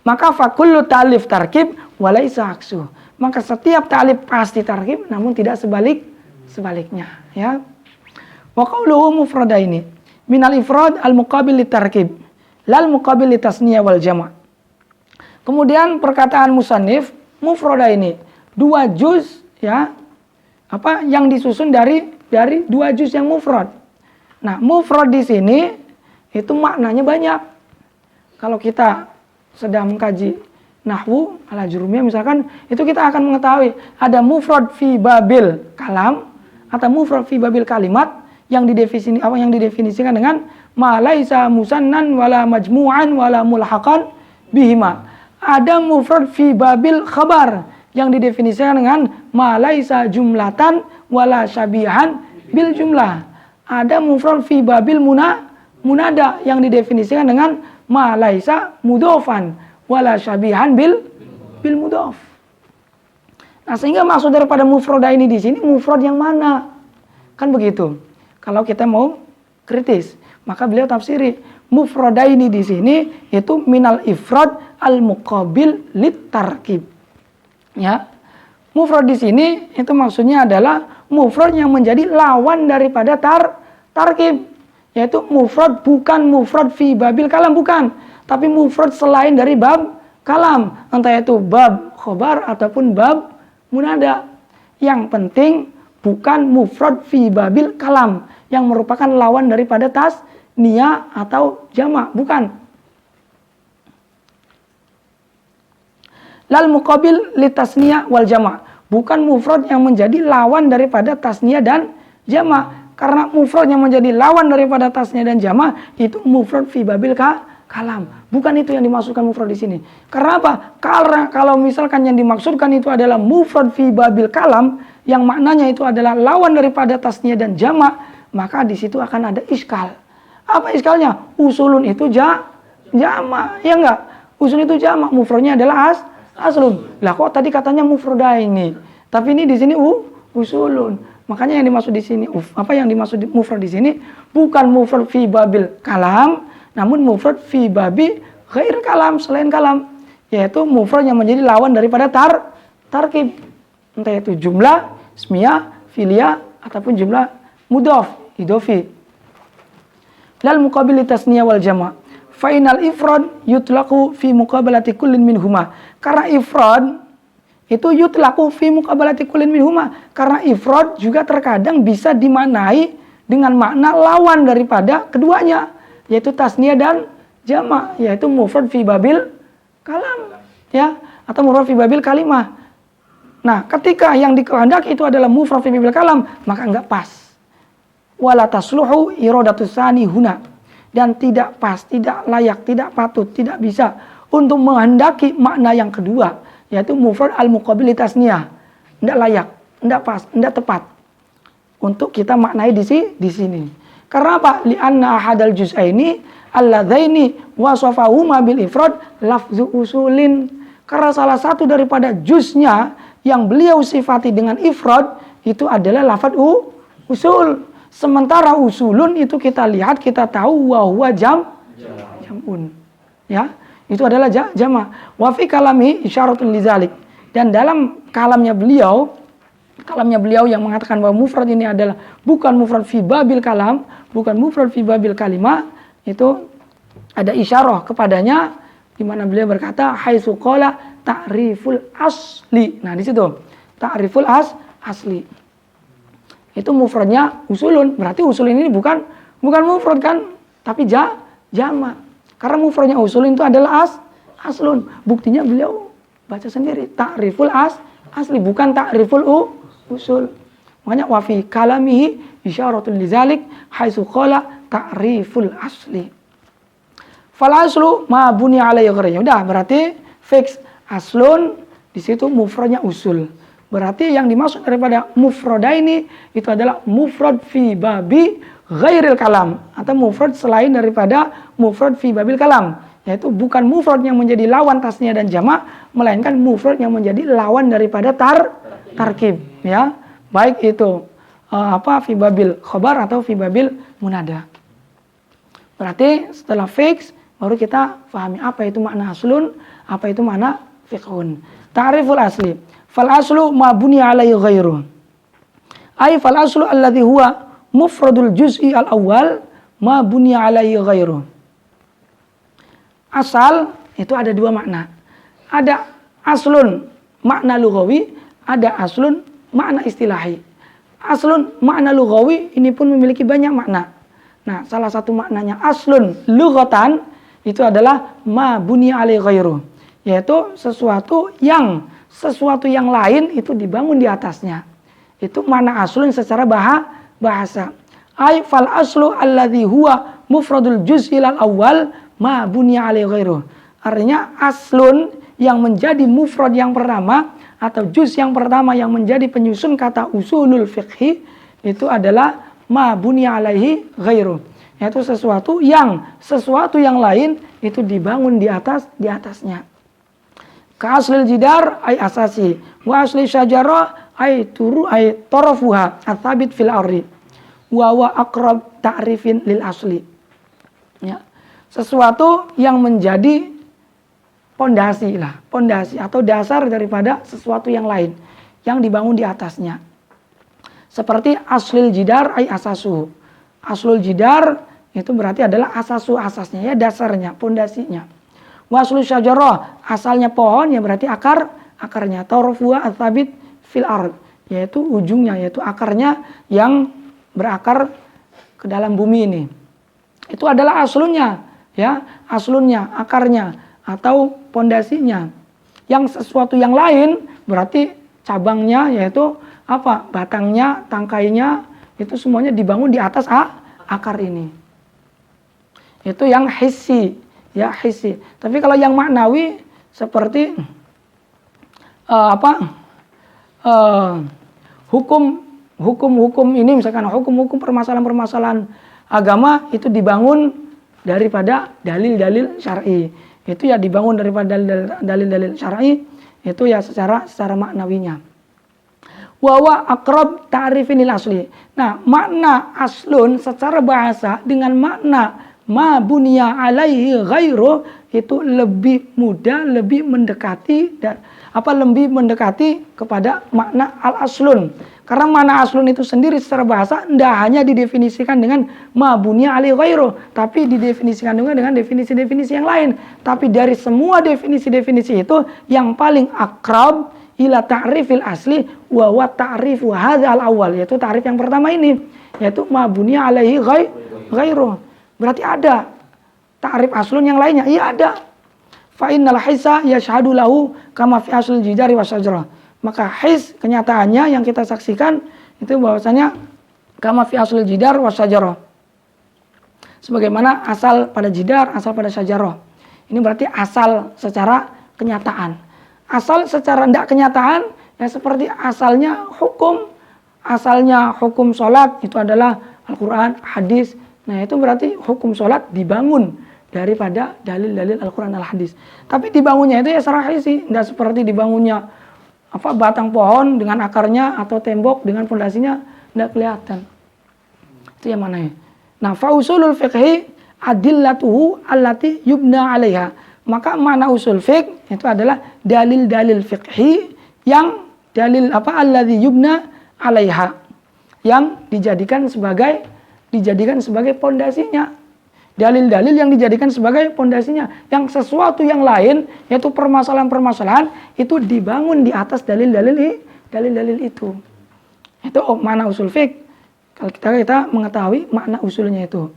Maka fakullu ta'alif tarkib walaisa aksuh. Maka setiap ta'alif pasti tarkib, namun tidak sebaliknya. Ya. Wa qawluhu mufradaini minal ifrad al-muqabil litarkib lal muqabil litasniyah wal jama'. Kemudian perkataan musannif mufrada ini dua juz ya yang disusun dari dua juz yang mufrad. Nah, mufrad di sini itu maknanya banyak. Kalau kita sedang mengkaji nahwu ala jurumiyah misalkan, itu kita akan mengetahui ada mufrad fi babil kalam atau mufrad fi babil kalimat yang didefinisikan dengan ma laisa musannan wala majmu'an wala mulhaqan bihima. Ada mufrad fi babil khabar yang didefinisikan dengan ma laisa jumlatan wala syabihan bil jumlah. Ada mufrad fi babil munada yang didefinisikan dengan ma laisa mudhofan wala syabihan bil mudhof. Nah, sehingga maksud daripada mufrada ini di sini mufrad yang mana? Kan begitu. Kalau kita mau kritis, maka beliau tafsiri mufradaini di sini itu minal ifrad al muqabil lit tarkib. Ya. Mufrad di sini itu maksudnya adalah mufrad yang menjadi lawan daripada tarkib. Yaitu mufrad bukan mufrad fi babil kalam, bukan, tapi mufrad selain dari bab kalam, entah itu bab khobar ataupun bab munada. Yang penting bukan mufrad fi babil kalam yang merupakan lawan daripada tasniyah atau jamak, bukan. Lal muqabil li tasniyah wal jamak, bukan mufrad yang menjadi lawan daripada tasniyah dan jamak. Karena mufrad yang menjadi lawan daripada tasniyah dan jamak itu mufrad fi babil kalam. Bukan itu yang dimaksudkan mufrad di sini. Karena apa? Karena kalau misalkan yang dimaksudkan itu adalah mufrad fi babil kalam yang maknanya itu adalah lawan daripada tasniyah dan jamak, maka di situ akan ada iskal. Apa iskalnya? Usulun itu jamak, ya enggak? Usul itu jamak, mufradnya adalah aslun. Lah kok tadi katanya mufradaini, tapi ini di sini usulun. Makanya yang dimaksud di sini yang dimaksud mufrad di sini bukan mufrad fi babil kalam, namun mufrad fi babi ghair kalam, selain kalam, yaitu mufrad yang menjadi lawan daripada tarkib. Entah itu jumlah ismiyah, fi'liyah ataupun jumlah mudhof, idofi. Lal muqabil tasniyah wal jama'. Fa inal ifrad yutlaqu fi muqabalati kullin minhuma. Karena ifrad itu yutlaqu fi muqabalati kullin minhuma. Karena ifrad juga terkadang bisa dimaknai dengan makna lawan daripada keduanya, yaitu tasniyah dan jama', yaitu mufrad fi babil kalam, ya, atau mufrad fi babil kalimah. Nah, ketika yang dikehendaki itu adalah mufrad fi babil kalam, maka enggak pas. Wala tasluhu iradatus sani huna, dan tidak pas, tidak layak, tidak patut, tidak bisa untuk menghendaki makna yang kedua, yaitu mufrad al-muqabil tasniyah. Tidak layak, tidak pas, tidak tepat untuk kita maknai di sini. Karena apa? Li'anna ahadal juz'aini alladzaini wasafahuma bil ifrad lafzu usulin. Karena salah satu daripada juznya yang beliau sifati dengan ifrad itu adalah lafaz usul. Sementara usulun itu kita lihat, kita tahu wa huwa jam'un. Ya, itu adalah jama'. Wa fi kalami isyaratun lidzalik. Dan dalam kalamnya beliau yang mengatakan bahwa mufrad ini adalah bukan mufrad fi babil kalam, bukan mufrad fi babil kalimah, itu ada isyarah kepadanya di mana beliau berkata haitsu qala ta'riful asli. Nah, di situ ta'riful asli. Itu mufradnya usulun. Berarti usul ini bukan mufrad kan, tapi jama'. Karena mufradnya usulun itu adalah aslun. Buktinya beliau baca sendiri ta'riful asli, bukan ta'riful usul. Makanya wa fi kalamihi isyaratun lidzalik haitsu qala ta'riful asli. Fal aslu ma buni alaihi ghairu. Udah, berarti fix aslun, di situ mufradnya usul. Berarti yang dimaksud daripada mufrada ini itu adalah mufrad fi babi ghairil kalam, atau mufrad selain daripada mufrad fi babil kalam, yaitu bukan mufrad yang menjadi lawan tasniyah dan jamak, melainkan mufrad yang menjadi lawan daripada tarkib, ya. Baik itu fi babil khobar atau fi babil munada. Berarti setelah fix baru kita pahami apa itu makna aslun, apa itu makna fiqhun. Ta'riful asli. Fal aslu ma buniya alaihi ghairu. Ai fal aslu alladhi huwa mufradul juz'i al-awwal ma buniya alaihi ghairu. Asal itu ada dua makna. Ada aslun makna lughawi, ada aslun makna istilahi. Aslun makna lughawi ini pun memiliki banyak makna. Nah, salah satu maknanya aslun lughatan itu adalah ma buniya alaihi ghairu, yaitu sesuatu yang lain itu dibangun di atasnya. Itu makna aslun secara bahasa. Ai fal aslu alladhi huwa mufradul juz'il al-awwal ma buniya alaihi ghairu. Artinya aslun yang menjadi mufrad yang pertama atau juz yang pertama yang menjadi penyusun kata usulul fiqhi itu adalah ma buniya alaihi ghairu. Yaitu sesuatu yang lain itu dibangun di atasnya. Ka aslil jidar ay asasi, wa asli syajara ay tarafuha at-thabit fil ardi. Wa aqrab ta'rifin lil asli. Ya. Sesuatu yang menjadi pondasi atau dasar daripada sesuatu yang lain yang dibangun di atasnya. Seperti aslil jidar ay asasu. Aslul jidar itu berarti adalah asasnya, ya, dasarnya, pondasinya. Waslu syajarah, asalnya pohon, ya berarti akarnya. Tarafuha at-thabit fil ard, yaitu ujungnya, yaitu akarnya yang berakar ke dalam bumi ini. Itu adalah aslunnya, ya, akarnya atau pondasinya. Yang sesuatu yang lain berarti cabangnya, yaitu apa? Batangnya, tangkainya, itu semuanya dibangun di atas akar ini. Itu yang hissi, ya, hissi. Tapi kalau yang maknawi seperti hukum ini, misalkan hukum permasalahan agama itu dibangun daripada dalil-dalil syar'i. Itu ya dibangun daripada dalil-dalil syar'i, itu ya secara maknawinya. Wa aqrab ta'rifin lil asli. Nah, makna aslun secara bahasa dengan makna ma buniya alaihi ghairu itu lebih mudah, lebih mendekati kepada makna al-aslun. Karena makna aslun itu sendiri secara bahasa tidak hanya didefinisikan dengan ma buniya alaihi ghairu, tapi didefinisikan juga dengan definisi-definisi yang lain. Tapi dari semua definisi-definisi itu yang paling akrab ila ta'rifil asli wa ta'rifu hadzal awal, yaitu ta'rif yang pertama ini, yaitu ma buniya alaihi ghairu. Berarti ada ta'rif aslun yang lainnya. Iya ada. Fa innal hissa yashhadu lahu kama fi aslil jidari wasyajarah. Maka his kenyataannya yang kita saksikan itu bahwasanya kama fi aslil jidar wasyajarah. Sebagaimana asal pada jidar, asal pada syajarah. Ini berarti asal secara kenyataan. Asal secara tidak kenyataan, ya seperti asalnya hukum sholat itu adalah Al-Quran, hadis. Nah itu berarti hukum sholat dibangun daripada dalil-dalil Al-Quran, Al-Hadis. Tapi dibangunnya itu ya sarahisi, tidak seperti dibangunnya batang pohon dengan akarnya atau tembok dengan fondasinya tidak kelihatan. Itu yang mana ya? Nah, fa usulul fiqhi adillatuhu allati yubna 'alaiha. Maka mana usul fiqh itu adalah dalil-dalil fiqhi yang alladzi yubna 'alaiha, yang dijadikan sebagai pondasinya. Dalil-dalil yang dijadikan sebagai pondasinya, yang sesuatu yang lain yaitu permasalahan-permasalahan itu dibangun di atas dalil-dalil itu. Itu makna usul fiqh. Kalau kita mengetahui makna usulnya itu.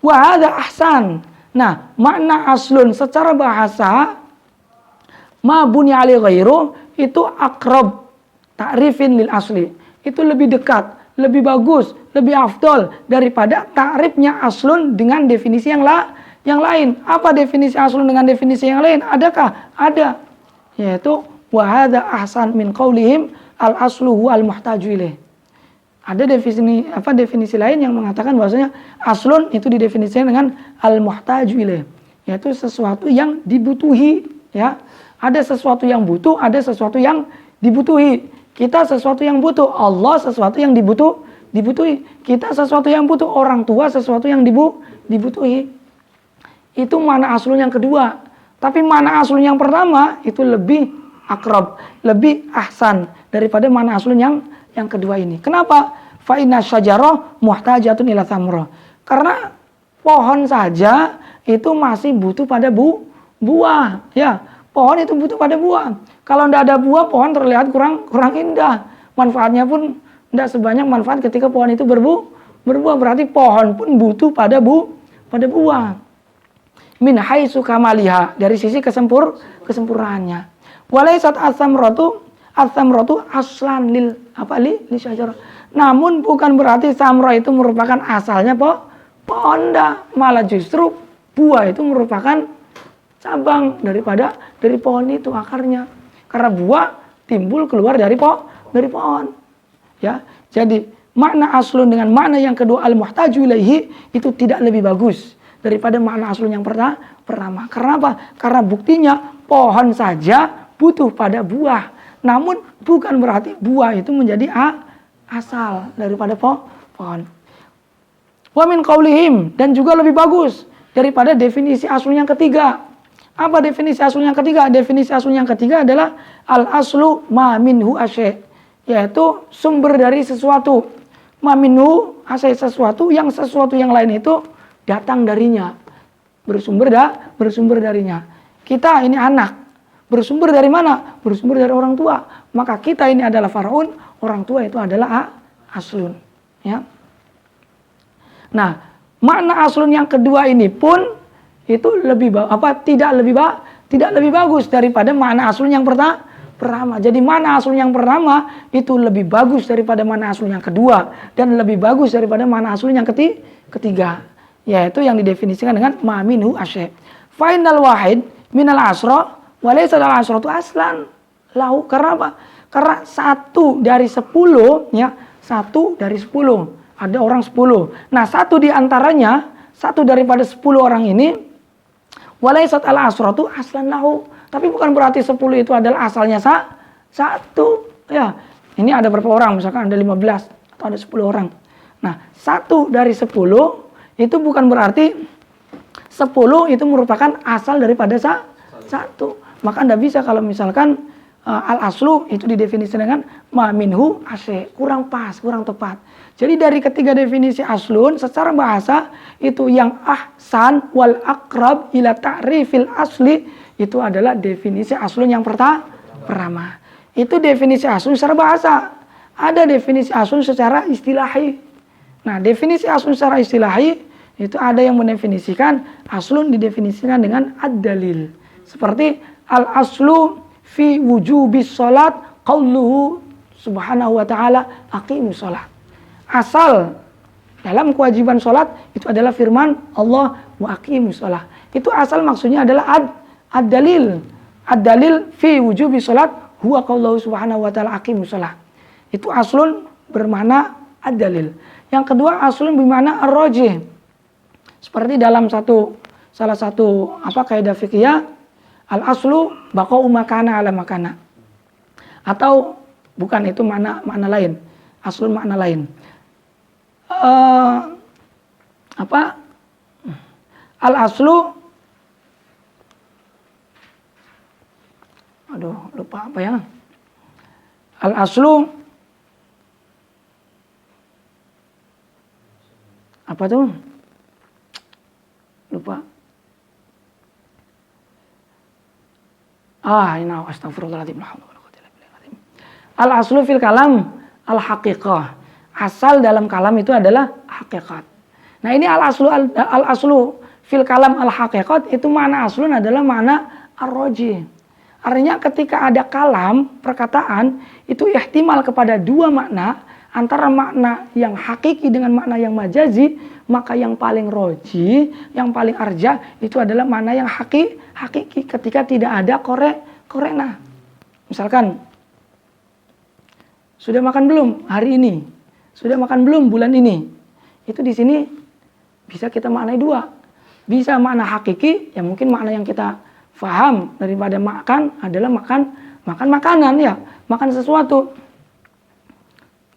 Wa hadza ahsan. Nah, makna aslun secara bahasa ma buni ali ghairu itu akrab ta'rifin lil asli. Itu lebih dekat, lebih bagus, lebih afdol daripada takrifnya aslun dengan definisi yang lain. Apa definisi aslun dengan definisi yang lain? Adakah? Ada. Yaitu wa hadza ahsan min qaulihim al aslu huwa al muhtaju ilaih. Ada definisi lain yang mengatakan bahwasanya aslun itu didefinisikan dengan al muhtaju ilaih, yaitu sesuatu yang dibutuhi, ya. Ada sesuatu yang butuh, ada sesuatu yang dibutuhi. Kita sesuatu yang butuh, Allah sesuatu yang dibutuhi. Kita sesuatu yang butuh, orang tua sesuatu yang dibutuhi. Itu makna aslun yang kedua. Tapi makna aslun yang pertama itu lebih akrab, lebih ahsan daripada makna aslun yang kedua ini. Kenapa? Fa inna syajarah muhtajatun ila thamrah. Karena pohon saja itu masih butuh pada buah, ya. Pohon itu butuh pada buah. Kalau tidak ada buah, pohon terlihat kurang indah. Manfaatnya pun tidak sebanyak manfaat ketika pohon itu berbuah. Berarti pohon pun butuh pada buah. Min haitsu kamaliha, dari sisi kesempurnaannya. Walaysat as-samratu aslan lil syajarah. Namun bukan berarti samrah itu merupakan asalnya pohon, malah justru buah itu merupakan cabang dari pohon itu, akarnya. Karena buah timbul keluar dari pohon. Ya. Jadi makna aslun dengan makna yang kedua al-muhtaju ilaihi itu tidak lebih bagus daripada makna aslun yang pertama. Karena apa? Karena buktinya pohon saja butuh pada buah. Namun bukan berarti buah itu menjadi asal daripada pohon. Wa min qaulihim, dan juga lebih bagus daripada definisi aslun yang ketiga. Apa definisi aslun yang ketiga? Definisi aslun yang ketiga adalah al-aslu ma minhu asy', yaitu sumber dari sesuatu. Ma minhu asy', sesuatu yang lain itu datang darinya. Bersumber darinya. Kita ini anak. Bersumber dari mana? Bersumber dari orang tua. Maka kita ini adalah faraun, orang tua itu adalah aslun, ya. Nah, makna aslun yang kedua ini pun itu tidak lebih bagus daripada makna aslun yang pertama. Jadi makna aslun yang pertama itu lebih bagus daripada makna aslun yang kedua dan lebih bagus daripada makna aslun yang ketiga, yaitu yang didefinisikan dengan ma minhu asy'. Fa innal wahid minal asra wa laysa al asratu aslan lahu. Karena apa? Karena 1 dari 10, ya, 1 dari 10. Ada orang 10. Nah, 1 di antaranya, 1 daripada 10 orang ini walaysat al asratu aslan lahu. Tapi bukan berarti 10 itu adalah asalnya 1. Ya. Ini ada berapa orang? Misalkan ada 15 atau ada 10 orang. Nah, 1 dari 10 itu bukan berarti 10 itu merupakan asal daripada 1. Maka Anda bisa kalau misalkan al-aslu itu didefinisikan dengan ma minhu asy', kurang pas, kurang tepat. Jadi dari ketiga definisi aslun secara bahasa itu yang ahsan wal aqrab ila ta'rifil asli itu adalah definisi aslun yang pertama. Itu definisi aslun secara bahasa. Ada definisi aslun secara istilahi. Nah, definisi aslun secara istilahi itu ada yang mendefinisikan aslun didefinisikan dengan ad-dalil. Seperti al-aslu fi wujubis salat qauluhu subhanahu wa ta'ala aqimus salat. Asal dalam kewajiban sholat itu adalah firman Allah wa aqimus shalah. Itu asal maksudnya adalah ad-dalil. Ad-dalil fi wujubi sholat huwa qaullahu subhanahu wa ta'ala aqimus shalah. Itu aslun bermakna ad-dalil. Yang kedua aslun bermakna ar-rajih. Seperti dalam salah satu kaidah fikih, al-aslu baqa'u makana ala makana. Atau bukan, itu makna lain. Aslun makna lain. Al-aslu, lupa apa ya? Al-aslu apa tuh? Lupa. Astagfirullahaladzim. Al-aslu fil kalam al-haqiqah. Asal dalam kalam itu adalah hakikat. Nah, ini al-aslu fil kalam al-haqiqat, itu makna aslun adalah makna ar-rajih. Artinya ketika ada kalam, perkataan, itu ihtimal kepada dua makna, antara makna yang hakiki dengan makna yang majazi, maka yang paling roji, yang paling arjah, itu adalah makna yang hakiki ketika tidak ada korena. Misalkan, sudah makan belum hari ini? Sudah makan belum bulan ini? Itu di sini bisa kita maknai dua. Bisa makna hakiki, ya mungkin makna yang kita faham daripada makan adalah makan makanan, ya, makan sesuatu.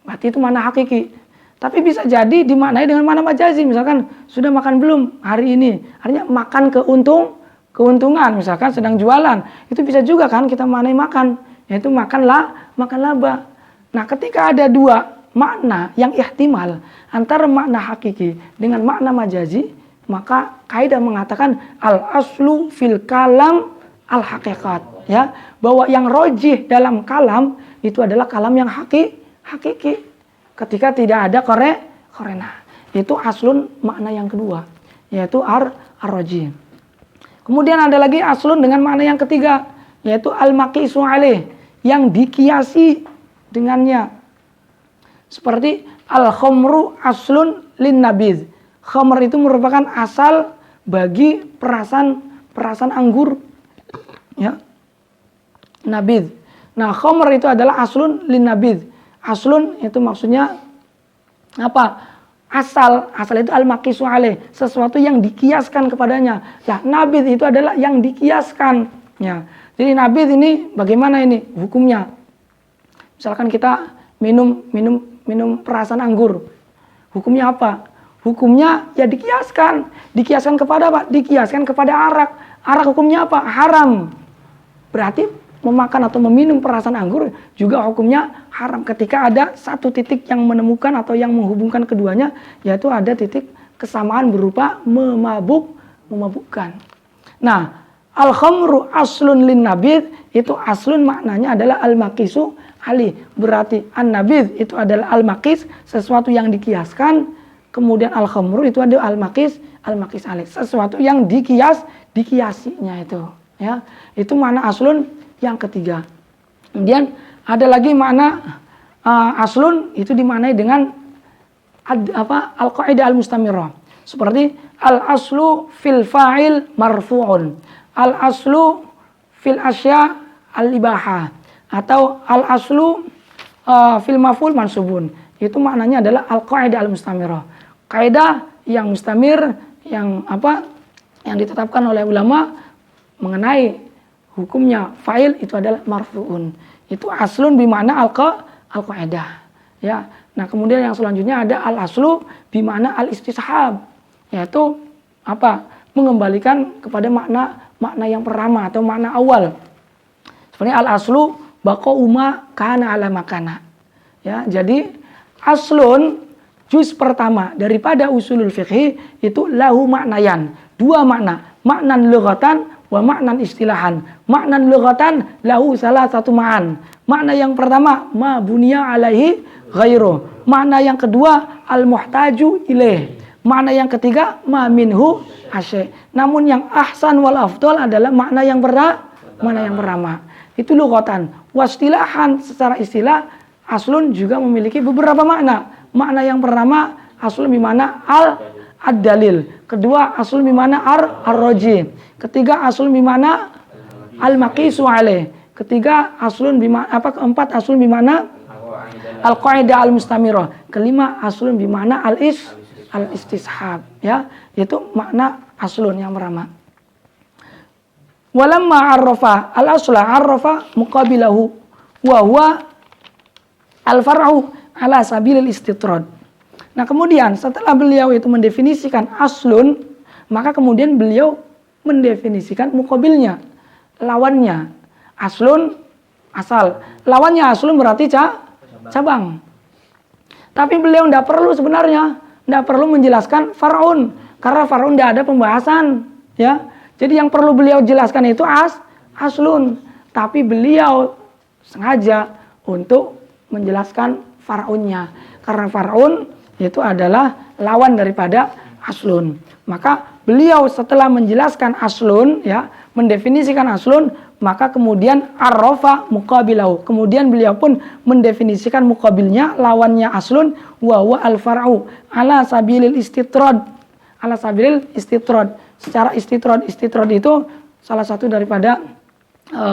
Berarti itu makna hakiki. Tapi bisa jadi dimaknai dengan makna majazi. Misalkan sudah makan belum hari ini? Artinya makan keuntungan. Misalkan sedang jualan, itu bisa juga kan kita maknai makan, yaitu makan laba. Nah, ketika ada dua makna yang ihtimal antara makna hakiki dengan makna majazi, maka kaidah mengatakan al-aslu fil kalam al-haqiqat, ya, bahwa yang rojih dalam kalam itu adalah kalam yang hakiki ketika tidak ada korena. Itu aslun makna yang kedua, yaitu ar-rojih. Kemudian ada lagi aslun dengan makna yang ketiga, yaitu al-maqisu alaih, yang dikiasi dengannya. Seperti al-khamru aslun lin nabidh. Khamr itu merupakan asal bagi perasan anggur, ya. Nabidh. Nah, khamr itu adalah aslun lin nabidh. Aslun itu maksudnya apa? Asal itu al-maqisu alaih, sesuatu yang dikiaskan kepadanya. Nah, nabidh itu adalah yang dikiaskan, ya. Jadi nabidh ini bagaimana ini hukumnya? Misalkan kita minum perasan anggur. Hukumnya apa? Hukumnya ya dikiaskan. Dikiaskan kepada apa? Dikiaskan kepada arak. Arak hukumnya apa? Haram. Berarti memakan atau meminum perasan anggur juga hukumnya haram ketika ada satu titik yang menemukan atau yang menghubungkan keduanya, yaitu ada titik kesamaan berupa memabukkan. Nah, al-khamru aslun lin nabidh, itu aslun maknanya adalah al-maqisu ali. Berarti an-nabidh itu adalah al-maqis, sesuatu yang dikiaskan. Kemudian al-khamru itu adalah al-maqis ali, sesuatu yang dikiasinya itu, ya. Itu makna aslun yang ketiga. Kemudian ada lagi makna aslun itu dimaknai dengan al-qaidah al-mustamirah. Seperti al-aslu fil fa'il marfu'un, al-aslu fil asya al-ibahah, atau al-aslu fil maf'ul mansubun. Itu maknanya adalah al-qaidah al-mustamirah. Kaidah yang mustamir, yang ditetapkan oleh ulama mengenai hukumnya fa'il itu adalah marfu'un. Itu aslun bimana al-qaidah, ya. Nah, kemudian yang selanjutnya ada al-aslu bimana al-istishab, yaitu mengembalikan kepada makna yang pertama atau makna awal. Sebenarnya al-aslu baqa'u ma kana ala makana. Ya, jadi aslun juz pertama daripada usulul fiqh itu lahu maknayan, dua makna, maknan lughatan wa maknan istilahan. Maknan lughatan lahu salah satu ma'an. Makna yang pertama ma bunya alaihi ghairu. Makna yang kedua al-muhtaju ilaih. Makna yang ketiga ma minhu asy'. Namun yang ahsan wal afdal adalah makna yang pertama. Itu lughatan. Wastilahan, secara istilah aslun juga memiliki beberapa makna. Makna yang pertama aslun bimana ad-dalil. Kedua, aslun bimana ar-roji. Ketiga, aslun bimana al-maqisu alaih. Ketiga, keempat, aslun bimana al-qaidah al-mustamirah. Kelima, aslun bimana al-istishab, ya. Itu makna aslun yang pertama. Walamma arrafa al-asla arrafa muqabilahu wa huwa al-far'u ala sabilil istitrad. Nah, kemudian setelah beliau itu mendefinisikan aslun, maka kemudian beliau mendefinisikan muqabilnya, lawannya. Aslun asal, lawannya aslun berarti cabang. Tapi beliau tidak perlu sebenarnya, tidak perlu menjelaskan far'un, karena far'un tidak ada pembahasan, ya. Jadi yang perlu beliau jelaskan itu aslun, tapi beliau sengaja untuk menjelaskan far'unnya, karena far'un itu adalah lawan daripada aslun. Maka beliau setelah menjelaskan aslun, ya, mendefinisikan aslun, maka kemudian arrafa muqabilahu. Kemudian beliau pun mendefinisikan muqabilnya, lawannya aslun, wa huwa al-far'u ala sabilil istitrad. Ala sabilil istitrad. Secara istitrad itu salah satu daripada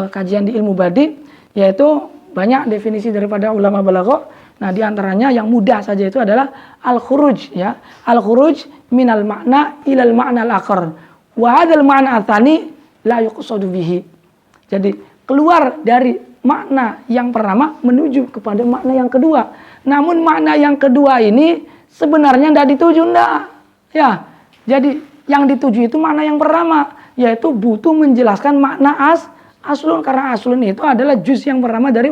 kajian di ilmu badi, yaitu banyak definisi daripada ulama balaghah. Nah, di antaranya yang mudah saja itu adalah al-khuruj, ya. Al-khuruj minal makna ilal makna al-akhar. Wa hadzal ma'na atsani la yuqsadu bihi. Jadi, keluar dari makna yang pertama menuju kepada makna yang kedua. Namun makna yang kedua ini sebenarnya tidak dituju, enggak. Ya. Jadi, yang dituju itu makna yang pertama, yaitu butuh menjelaskan makna aslun, karena aslun itu adalah juz yang pertama dari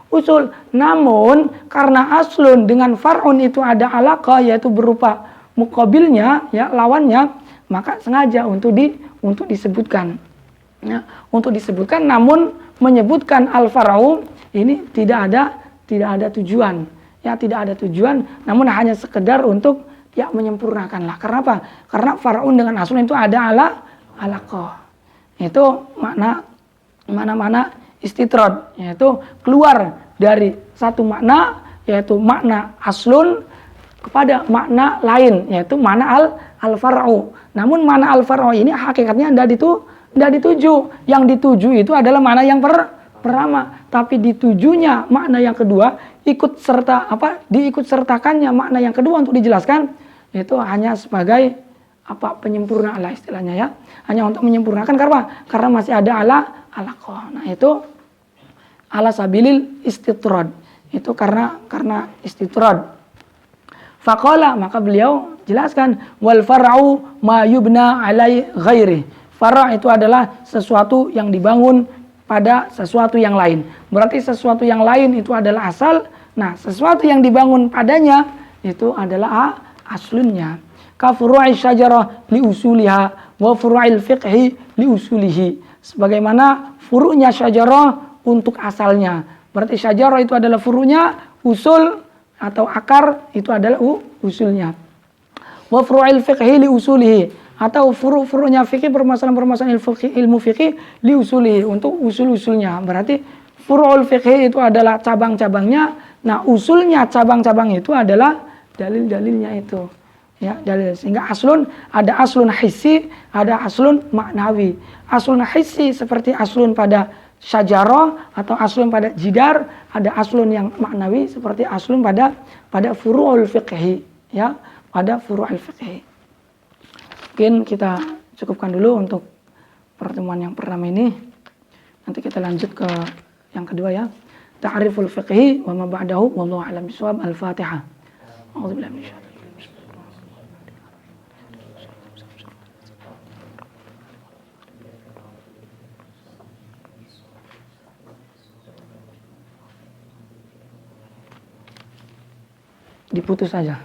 usul. Namun karena aslun dengan far'un itu ada alaqah, yaitu berupa muqabilnya, ya, lawannya, maka sengaja untuk disebutkan, ya, untuk disebutkan. Namun menyebutkan al-far'u ini tidak ada tujuan, ya, tidak ada tujuan, namun hanya sekedar untuk, ya, menyempurnakanlah. Karena apa? Karena far'un dengan aslun itu ada alaqah. Itu makna istitrad, yaitu keluar dari satu makna, yaitu makna aslun, kepada makna lain, yaitu makna al-far'u. Namun makna al-far'u ini hakikatnya tidak dituju. Yang dituju itu adalah makna yang pertama, tapi ditujunya makna yang kedua, diikut sertakannya makna yang kedua untuk dijelaskan, itu hanya sebagai penyempurna lah istilahnya, ya. Hanya untuk menyempurnakan, karena masih ada alaqah. Nah, itu ala sabilil istitrad. Itu karena istitrad. Faqala, maka beliau jelaskan, wal far'u ma yubna alai ghairi. Far' itu adalah sesuatu yang dibangun pada sesuatu yang lain. Berarti sesuatu yang lain itu adalah asal. Nah, sesuatu yang dibangun padanya itu adalah aslunnya. Ka furu'i syajarah li usuliha wa furu'il fiqhi li usulihi. Sebagaimana furu'nya syajarah untuk asalnya. Berarti syajarah itu adalah furu'nya, usul atau akar itu adalah usulnya. Wa furu'il fiqhi li usulihi, atau furu'-furu'nya fikih, permasalahan-permasalahan ilmu fikih li usulihi, untuk usul-usulnya. Berarti furu'ul fiqhi itu adalah cabang-cabangnya. Nah, usulnya cabang-cabang itu adalah dalil-dalilnya itu. Ya, dalil. Sehingga aslun, ada aslun hissi, ada aslun maknawi. Aslun hissi seperti aslun pada syajarah atau aslun pada jidar, ada aslun yang maknawi seperti aslun pada furu'ul fiqhi, ya, pada furu'ul fiqhi. Mungkin kita cukupkan dulu untuk pertemuan yang pertama ini. Nanti kita lanjut ke yang kedua, ya. Ta'riful fiqhi wa ma ba'dahu wallahu a'lam bishawab. Al-Fatihah. A'udzubillahi minasyaitonir rajim. Diputus saja.